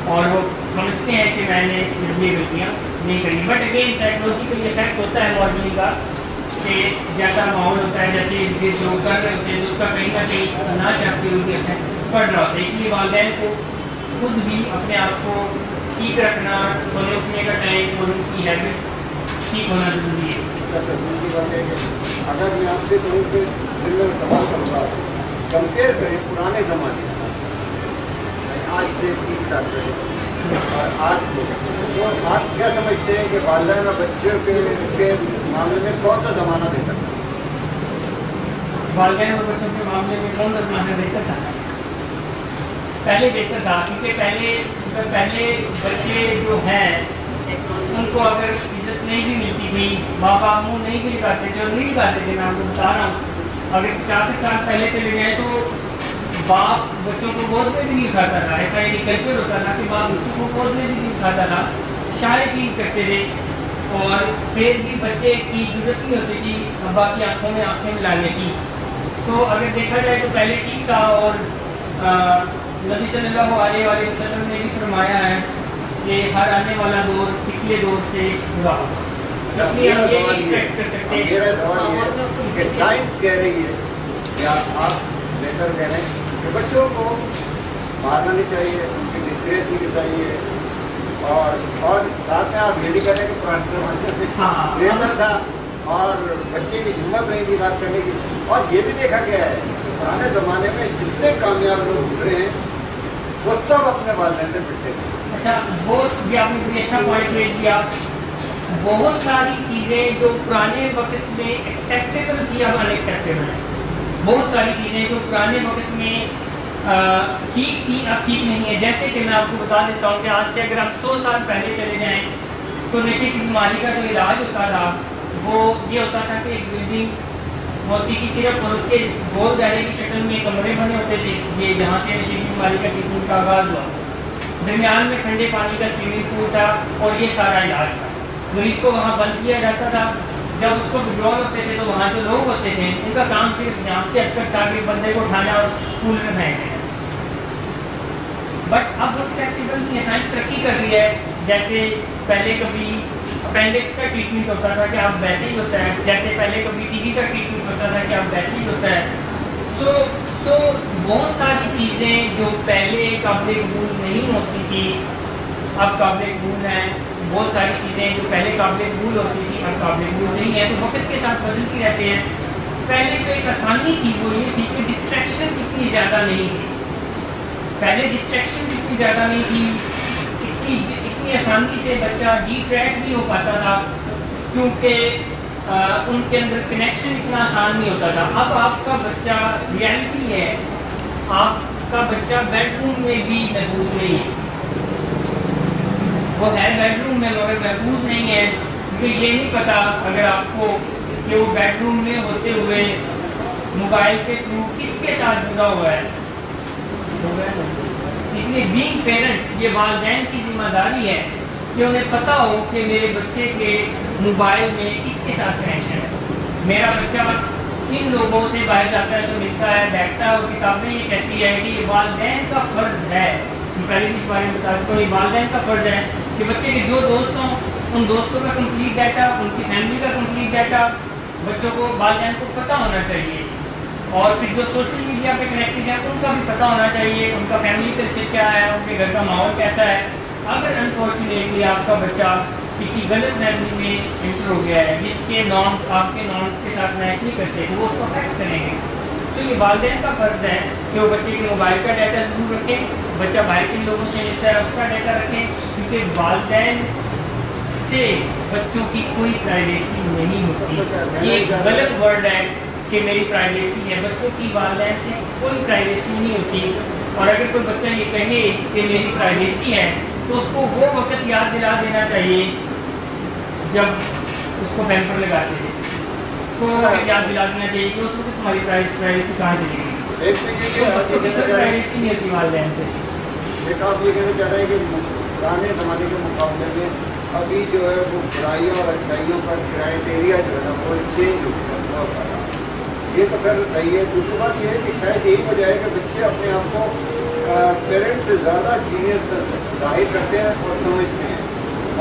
اور وہ سمجھتے ہیں کہ میں نے یہ غلطیاں نہیں کرنی. بٹ اگین سائیکولوجیکل افیکٹ ہوتا ہے ماڈلنگ کا, کہ جیسا ماحول ہوتا ہے, جیسے جو کر رہے ہوتے ہیں, اس کا کہیں نہ کہیں نہ چاہتے ہوئے افیکٹ پڑ رہا ہوتا ہے. اس لیے والدین کو خود بھی اپنے آپ کو ٹھیک رکھنا, سونے اٹھنے کا ٹائم اور ان کی ہیبٹ ٹھیک ہونا ضروری ہے. دوسری بات ہے کہ اگر میں آپ سے کہوں کہ دل میں سوال کروں گا, کمپیئر کریں پرانے زمانے آج سے 30 سال پہلے اور آج کو, تو آپ کیا سمجھتے ہیں کہ والدین اور بچوں کے معاملے میں کون سا زمانہ بہتر تھا؟ والدین اور بچوں کے معاملے میں کون سا زمانہ بہتر تھا؟ پہلے بہتر تھا, کیونکہ پہلے بچے جو ہیں ان کو اگر عزت نہیں بھی ملتی تھی, ماں باپ منہ نہیں بھی لگاتے تھے اور نہیں لگاتے تھے. میں آپ کو بتا رہا ہوں, اگر 50 سال پہلے چلے گئے تو باپ بچوں کو گود میں بھی نہیں اٹھاتا تھا. ایسا ایک کلچر ہوتا تھا کہ باپ بچوں کو گود میں بھی نہیں اٹھاتا تھا, اشارے کی کرتے تھے. اور پھر بھی بچے کی ضرورت نہیں ہوتی تھی ابا کی آنکھوں میں آنکھیں ملانے کی. تو اگر دیکھا جائے تو پہلے ٹھیک تھا, اور نبی صلی اللہ علیہ وسلم نے بھی فرمایا ہے کہ ہر آنے والا دور پچھلے دور سے برا ہوگا. اس لیے ہم یہ ایکسپیکٹ کر سکتے ہیں. میرا سوال یہ ہے کہ سائنس کہہ رہی ہے, کیا آپ بہتر کہہ رہے ہیں کہ بچوں کو مارنا نہیں چاہیے, ان کی ڈسکریس نہیں چاہیے, اور ساتھ میں آپ یہ بھی کہہ رہے ہیں کہ پرانے زمانے میں بہتر تھا اور بچے کی ہمت نہیں تھی بات کرنے کی. اور یہ بھی دیکھا گیا ہے کہ پرانے زمانے میں جتنے کامیاب لوگ گزرے ہیں وہ سب اپنے والدین سے پڑھتے تھے. اچھا, بہت بھی آپ نے کوئی اچھا پوائنٹ ریز کیا. بہت ساری چیزیں جو پرانے وقت میں ایکسیپٹیبل تھی اب ان ایکسیپٹیبل ہیں. بہت ساری چیزیں جو پرانے وقت میں ٹھیک تھی اب ٹھیک نہیں ہے. جیسے کہ میں آپ کو بتا دیتا ہوں کہ آج سے اگر آپ 100 سال پہلے چلے جائیں تو نشے کی بیماری کا جو علاج ہوتا تھا وہ یہ ہوتا تھا کہ ایک بلڈنگ ہوتی تھی صرف, اور اس کے گول دائرے کی شکل میں کمرے بنے ہوتے تھے, یہ جہاں سے نشے کی بیماری کا ٹریٹمنٹ کا آغاز ہوا. درمیان میں ٹھنڈے پانی کا سوئمنگ پول تھا اور یہ سارا علاج تھا. مریض کو وہاں بند کیا جاتا تھا. جب اس کو وڈرول ہوتے تھے تو وہاں جو لوگ ہوتے تھے ان کا کام صرف یہاں سے ہٹ کر تاکہ بندے کو اٹھانا اور پول میں پھینک دینا. بٹ اب ایکسیپٹیبل نہیں ہے, سائنس ترقی کر رہی ہے. جیسے پہلے کبھی اپینڈکس کا ٹریٹمنٹ ہوتا تھا کہ اب ویسے ہی ہوتا ہے, جیسے پہلے کبھی ٹی وی کا ٹریٹمنٹ ہوتا تھا کہ اب ویسے ہی ہوتا ہے. سو بہت ساری چیزیں جو پہلے قابل قبول نہیں ہوتی تھی اب قابل قبول ہیں. بہت ساری چیزیں جو پہلے قابل قبول ہوتی تھی اب قابل قبول نہیں ہے. تو وقت کے ساتھ بدلتی رہتے ہیں. پہلے جو ایک آسانی تھی وہ یہ تھی کہ ڈسٹریکشن اتنی زیادہ نہیں تھی. پہلے ڈسٹریکشن اتنی زیادہ نہیں تھی, اتنی آسانی سے بچہ ڈی ٹریک نہیں ہو پاتا تھا, کیونکہ ان کے اندر کنیکشن اتنا آسان نہیں ہوتا تھا. اب آپ کا بچہ ریئلٹی ہے آپ کا بچہ بیڈ روم میں بھی محفوظ نہیں ہے. وہ ہے بیڈ روم میں مگر محفوظ نہیں ہے کیونکہ یہ نہیں پتا اگر آپ کو کہ وہ بیڈ روم میں ہوتے ہوئے موبائل کے تھرو کس کے ساتھ جڑا ہوا ہے. اس لیے بینگ پیرنٹ یہ والدین کی ذمہ داری ہے کہ انہیں پتہ ہو کہ میرے بچے کے موبائل میں کس کے ساتھ کنیکشن ہے. میرا بچہ کن لوگوں سے باہر جاتا ہے تو ملتا ہے بیٹھتا ہے اور کتابیں یہ کہتی ہے کہ یہ والدین کا فرض ہے. پہلے اس بارے میں بتا دوں یہ والدین کا فرض ہے کہ بچے کے جو دوست ہوں ان دوستوں کا کمپلیٹ ڈیٹا ان کی فیملی کا کمپلیٹ ڈیٹا بچوں کو والدین کو پتہ ہونا چاہیے. اور پھر جو سوشل میڈیا پہ کنیکٹڈ ہیں ان کا بھی پتہ ہونا چاہیے ان کا فیملی کلچر کیا ہے ان کے گھر کا ماحول کیسا ہے. اگر انفارچونیٹلی آپ کا بچہ کسی غلط فیملی میں انٹر ہو گیا ہے جس کے نارمس آپ کے نارمس کے ساتھ میچ نہیں کرتے تو وہ اس کو افیکٹ کریں گے. تو یہ والدین کا فرض ہے کہ وہ بچے کے موبائل کا ڈیٹا ضرور رکھیں. بچہ باہر کے لوگوں سے ملتا ہے اس کا ڈیٹا رکھیں کیونکہ والدین سے بچوں کی کوئی پرائیویسی نہیں ہوتی. یہ ایک غلط ورڈ ہے کہ میری پرائیویسی ہے. بچوں کی والدین سے کوئی پرائیویسی نہیں ہوتی. اور اگر کوئی بچہ یہ کہے کہ میری پرائیویسی ہے تو اس کو وہ وقت یاد دلا دینا چاہیے جب اس کو پیمپر لگاتے تھے تو یاد دلا دینا چاہیے کہ اس وقت تمہاری پرائیویسی کہاں چلی گئی. پرائیویسی نہیں ہوتی والدین سے. آپ یہ کہنا چاہ رہے ہیں کہ پرانے زمانے کے مقابلے میں ابھی جو ہے وہ برائیوں اور اچھائیوں کا کرائٹیریا جو ہے نا وہ چینج ہو گیا بہت زیادہ. یہ تو خیر صحیح ہے. دوسری بات یہ ہے کہ شاید یہی وجہ ہے کہ بچے اپنے آپ کو پیرنٹ سے زیادہ جینیس ظاہر کرتے ہیں اور سمجھتے ہیں.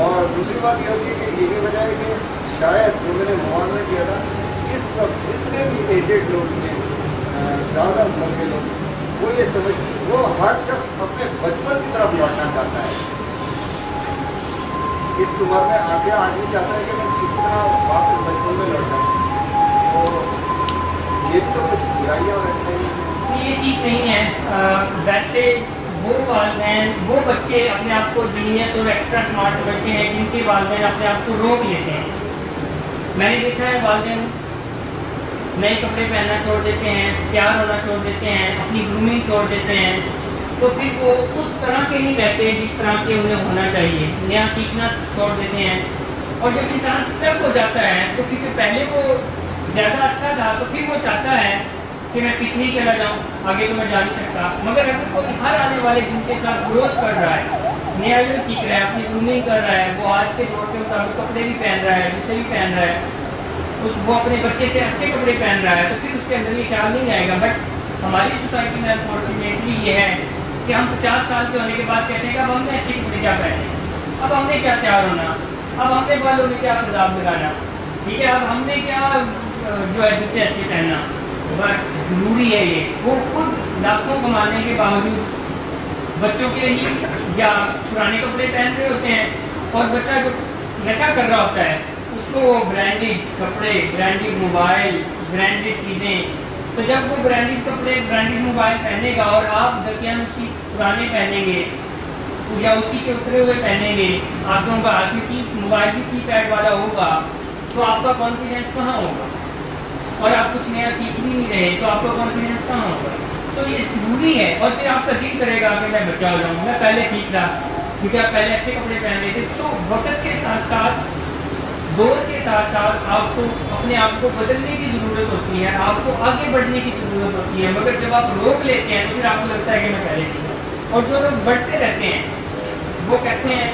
اور دوسری بات یہ ہوتی ہے کہ یہی وجہ ہے کہ شاید جو میں نے موازنہ کیا تھا اس وقت جتنے بھی ایجڈ لوگ ہیں زیادہ عمر کے لوگ وہ یہ سمجھ وہ ہر شخص اپنے بچپن کی طرف لوٹنا چاہتا ہے. اس عمر میں آگے آدمی چاہتا ہے کہ میں کس طرح واپس بچپن میں لوٹ جاؤں. تو یہ تو کچھ برائیاں اور اچھائیاں یہ چیز نہیں ہے. ویسے وہ والدین وہ بچے اپنے آپ کو جینیس اور ایکسٹرا اسمارٹ سمجھتے ہیں جن کے والدین اپنے آپ کو روک لیتے ہیں. میں نے دیکھا ہے والدین نئے کپڑے پہننا چھوڑ دیتے ہیں پیار ہونا چھوڑ دیتے ہیں اپنی گرومنگ چھوڑ دیتے ہیں تو پھر وہ اس طرح کے نہیں رہتے جس طرح کے انہیں ہونا چاہیے. نیا سیکھنا چھوڑ دیتے ہیں اور جب انسان اسٹک ہو جاتا ہے تو کیونکہ پہلے وہ زیادہ اچھا تھا تو پھر وہ چاہتا ہے کہ میں پیچھے ہی چلا جاؤں آگے تو میں جا نہیں سکتا. مگر اگر کوئی ہر آنے والے دن کے ساتھ گروتھ کر رہا ہے نیا جو سیکھ رہا ہے اپنی گرومنگ کر رہا ہے وہ آج کے دور کے مطابق کپڑے بھی پہن رہا ہے جوتے بھی پہن رہا ہے وہ اپنے بچے سے اچھے کپڑے پہن رہا ہے تو پھر اس کے اندر یہ خیال نہیں آئے گا. بٹ ہماری سوسائٹی میں انفارچونیٹلی یہ ہے کہ ہم 50 سال کے ہونے کے بعد کہتے ہیں کہ اب ہم نے اچھے کپڑے کیا پہنے اب ہم نے کیا تیار ہونا اب ہم نے بالوں میں کیا خضاب لگانا ٹھیک ہے اب ہم نے کیا جو ہے جوتے اچھے پہننا. بٹ ضروری ہے یہ وہ خود لاکھوں کمانے کے باوجود بچوں کے ہی یا پرانے کپڑے پہن رہے ہوتے ہیں اور بچہ جو نشہ کر رہا ہوتا ہے اس کو وہ برانڈیڈ کپڑے برانڈیڈ موبائل برانڈیڈ چیزیں. تو جب وہ برانڈیڈ کپڑے برانڈیڈ موبائل پہنے گا اور آپ درمیان اسی پرانے پہنیں گے یا اسی کے اترے ہوئے پہنیں گے آپ کا ہاتھ میں کی موبائل بھی کی پیڈ والا ہوگا تو آپ کا کانفیڈینس کہاں ہوگا اور آپ کچھ نیا سیکھ بھی نہیں رہے تو آپ کا کانفیڈینس کہاں ہوگا. سو یہ ضروری ہے اور پھر آپ کا دل کرے گا کہ میں بچہ ہو جاؤں میں پہلے ٹھیک تھا کیونکہ آپ پہلے اچھے کپڑے پہن رہے تھے. سو وقت کے ساتھ ساتھ دور کے ساتھ ساتھ آپ کو اپنے آپ کو بدلنے کی ضرورت ہوتی ہے آپ کو آگے بڑھنے کی ضرورت ہوتی ہے. مگر جب آپ روک لیتے ہیں تو پھر آپ کو لگتا ہے کہ میں پہلے ٹھیک ہوں. اور جو لوگ بڑھتے رہتے ہیں وہ کہتے ہیں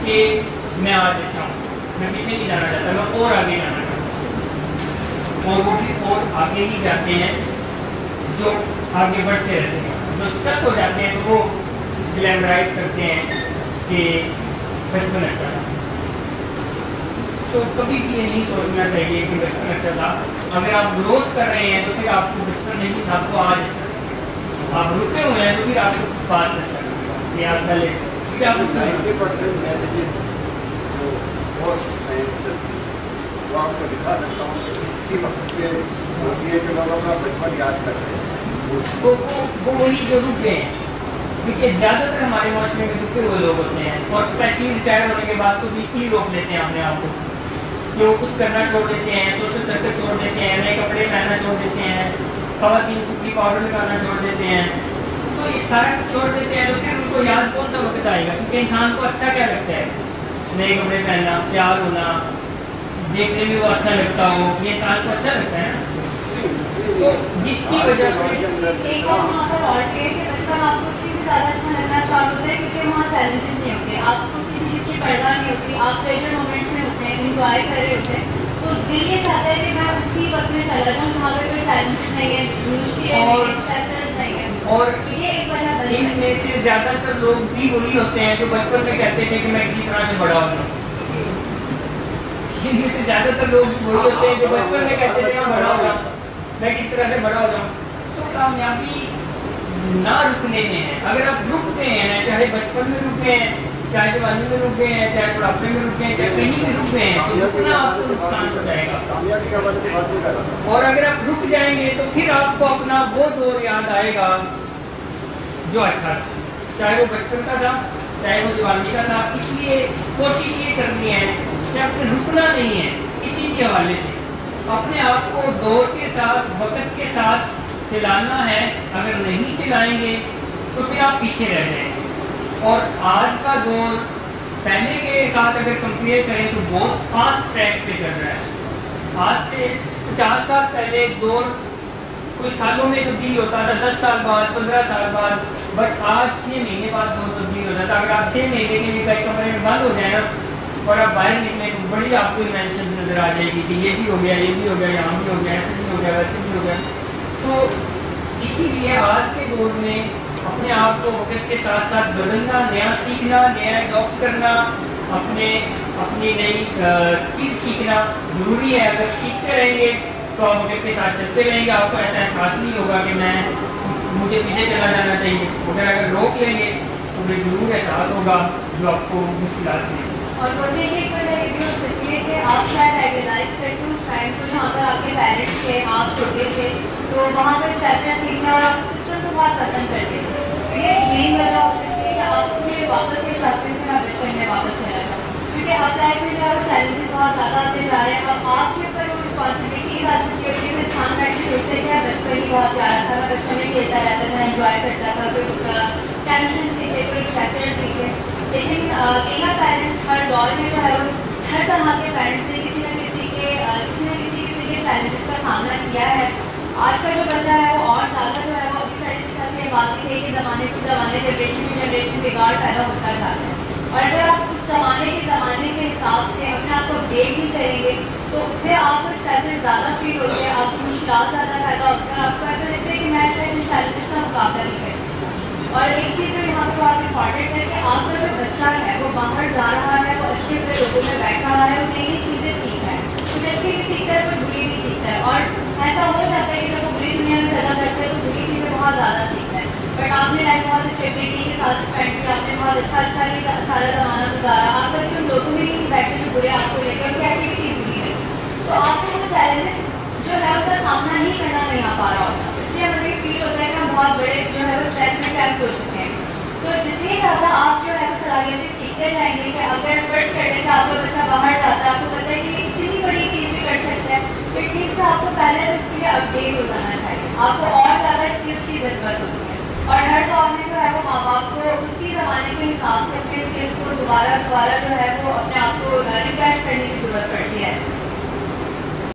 کہ میں آج اچھا ہوں میں پیچھے نہیں جانا چاہتا میں اور آگے جانا چاہتا ہوں اور وہ بھی اور آگے ہی جاتے ہیں. جو آگے بڑھتے رہتے ہیں جو اسٹک ہو جاتے ہیں تو وہ گلیمرائز کرتے ہیں کہ بچپن اچھا تھا. سو کبھی بھی یہ نہیں سوچنا چاہیے کہ بچپن اچھا تھا. اگر آپ گروتھ کر رہے ہیں تو پھر آپ کو بچپن نہیں تھا تو آج اچھا آپ رکے ہوئے ہیں تو پھر آپ کو بات اچھا لگے یا پہلے 90% میسیجز جو پوسٹ ہیں وہ آپ کو دکھا سکتا ہوں کہ اسی وقت کے ہوتی ہے کہ لوگ اپنا بچپن یاد کر رہے ہیں وہ وہی جو رک گئے ہیں کیونکہ زیادہ تر ہمارے معاشرے میں رکے ہوئے لوگ ہوتے ہیں اور اسپیشلی ریٹائر ہونے کے بعد تو بالکل ہی روک لیتے ہیں اپنے آپ کو کہ وہ کچھ کرنا چھوڑ دیتے ہیں, سوشل سرکل چھوڑ دیتے ہیں, نئے کپڑے پہننا چھوڑ دیتے ہیں, خواتین سوکھی پاؤڈر لگانا چھوڑ دیتے ہیں. تو یہ سارا کچھ چھوڑ دیتے ہیں تو پھر ان کو یاد کون سا وقت آئے گا؟ کیونکہ انسان کو اچھا کیا لگتا ہے؟ نئے کپڑے پہننا, پیار ہونا, دیکھنے میں وہ اچھا لگتا ہو, یہ انسان کو اچھا لگتا ہے. تو جس کی وجہ سے ایک اور وہاں پر اور کہ بچپن آپ کو اس سے بھی زیادہ اچھا لگنا اسٹارٹ ہوتا ہے کیونکہ وہاں چیلنجز نہیں ہوتے, آپ کو کسی چیز کی پرواہ نہیں ہوتی, آپ پلیجر مومنٹس میں ہوتے ہیں, انجوائے کر رہے ہوتے ہیں. تو دل یہ چاہتا ہے کہ میں اسی وقت میں چلا جاؤں جہاں پہ کوئی چیلنجز نہیں ہے, مشکل ہے, اسٹریسرز نہیں ہے. اور یہ ایک وجہ بن ان میں سے زیادہ تر لوگ بھی وہی ہوتے ہیں جو بچپن میں کہتے تھے کہ میں کسی طرح سے بڑا ہو جاؤں. ان میں سے زیادہ تر لوگ وہی ہوتے ہیں جو بچپن میں کہتے تھے میں بڑا ہو جاؤں, میں کس طرح سے بڑا ہو جاؤں. تو کامیابی نہ رکنے میں ہے. اگر آپ رک گئے ہیں, چاہے بچپن میں رک گئے ہیں, چاہے جوانی میں رک گئے ہیں, چاہے بڑھاپے میں رک گئے ہیں, چاہے کہیں بھی رک گئے ہیں, تو رکنا آپ کو نقصان ہو جائے گا. اور اگر آپ رک جائیں گے تو پھر آپ کو اپنا وہ دور یاد آئے گا جو اچھا تھا, چاہے وہ بچپن کا تھا, چاہے وہ جوانی کا تھا. اس لیے کوشش یہ کرنی ہے کہ آپ کو رکنا نہیں ہے کسی بھی حوالے سے, اپنے آپ کو دور کے ساتھ, وقت کے ساتھ چلانا ہے. اگر نہیں چلائیں گے تو پھر آپ پیچھے رہ جائیں گے. اور آج کا دور پہلے کے ساتھ اگر کمپیئر کریں تو بہت فاسٹ ٹریک پہ چل رہا ہے. آج سے 50 سال پہلے ایک دور کچھ سالوں میں تبدیل ہوتا تھا, 10 سال بعد, 15 سال بعد, بٹ آج 6 مہینے بعد دور تبدیل ہوتا تھا. اگر آپ 6 مہینے کے لیے کئی کمرے میں بند ہو جائیں نا اور آپ باہر نکلیں تو بڑی آپ کو انوینشن نظر آ جائے گی کہ یہ بھی ہو گیا, یہ بھی ہو گیا, یہاں بھی ہو گیا, ایسے بھی ہو گیا, ویسے بھی ہو گیا. سو اسی لیے آج کے دور میں اپنے آپ کو وقت کے ساتھ ساتھ بدلنا, نیا سیکھنا, نیا اڈاپٹ کرنا, اپنی نئی اسکل سیکھنا ضروری ہے. اگر سیکھتے رہیں گے تو آپ وقت کے ساتھ چلتے رہیں گے, آپ کو ایسا احساس نہیں ہوگا کہ مجھے پیچھے چلا جانا چاہیے. اگر روک لیں گے تو مجھے ضرور احساس ہوگا جو آپ کو مشکلات میں. اور بولنے کی ایک وجہ یہ بھی ہو سکتی ہے کہ آپ شاید آئیڈیلائز کرتے ہو اس ٹائم کو جہاں پر آپ کے پیرنٹس تھے, آپ چھوٹے تھے, تو وہاں پر اسٹریسر سیکھنا اور آپ سسٹم کو بہت پسند کرتے تھے. تو یہ مین وجہ ہو سکتی ہے کہ آپ مجھے واپس یہ چاہتے ہیں کہ میں بچپن میں واپس چلا جاؤں, کیونکہ اب لائف میں جو ہے وہ چیلنجز بہت زیادہ آتے جا رہے ہیں. اب آپ کے اوپر وہ رسپانسبلٹیز آ چکی ہوتی ہے کہ انسان بیٹھ کے سوچتے ہیں کہ بچپن ہی بہت پیارا تھا, میں بچپن میں کھیلتا رہتا تھا, انجوائے کرتا تھا, کوئی ٹینشن سیکھے, کوئی اسٹریسر سیکھے. لیکن میرا پیرنٹ ہر دور میں جو ہے وہ ہر طرح کے پیرنٹس نے کسی نہ کسی کے چیلنجز کا سامنا کیا ہے. آج کا جو بچہ ہے وہ اور زیادہ جو ہے وہ ابھی سارے جس طرح سے بات ہے کہ زمانے جنریشن بگاڑ پیدا ہوتا جاتا ہے. اور اگر آپ اس زمانے کے حساب سے اپنے آپ کو اپڈیٹ نہیں کریں گے تو پھر آپ کو اسٹریسر زیادہ فیل ہوتے ہیں, آپ کو مشکلات زیادہ پیدا ہوتی ہیں, اور آپ کو ایسا لگتا ہے کہ میں شاید ان چیلنجز کا مقابلہ نہیں کر سکتا. اور ایک چیز جو یہاں پہ بہت امپورٹنٹ ہے کہ آپ کا جو بچہ ہے وہ باہر جا رہا ہے, وہ اچھے برے لوگوں میں بیٹھ رہا ہے, وہ نئی نئی چیزیں سیکھ رہا ہے, کچھ اچھی بھی سیکھتا ہے, کچھ بری بھی سیکھتا ہے. اور ایسا ہو جاتا ہے کہ جب وہ بری دنیا میں پیدا کرتا ہے تو بری چیزیں بہت زیادہ سیکھتا ہے. بٹ آپ نے لائف بہت اسٹیبلٹی کے ساتھ اسپینڈ کیا, آپ نے بہت اچھا ہی سارا زمانہ گزارا, آپ کا ان لوگوں میں نہیں بیٹھے جو برے آپ کو لے کے ان کی ایکٹیویٹیز بری ہے, تو آپ کو وہ چیلنجز جو ہے ان کا سامنا نہیں کرنا نہیں آ پا رہا ہوتا. اس لیے ہمیں فیل ہوتا ہے کہ ہم بہت بڑے جو ہے وہ اسٹریس میں ٹریپ ہو چکے ہیں. تو جتنی زیادہ آپ جو ہے وہ صلاحیتیں سیکھتے جائیں گے کہ اگر فرض کر لیں کہ آپ کا بچہ باہر جاتا ہے, آپ کو پتہ ہے کہ یہ اتنی بڑی چیز بھی کر سکتا ہے, تو اٹ مینس کہ آپ کو پہلے سے اس کے لیے اپڈیٹ ہو جانا چاہیے. آپ کو اور زیادہ اسکلس کی ضرورت ہوتی ہے, اور ہر دور میں جو ہے وہ ماں باپ کو اسی زمانے کے حساب سے اپنے اسکلس کو دوبارہ جو ہے وہ اپنے آپ کو ریفریش کرنے کی ضرورت پڑتی ہے.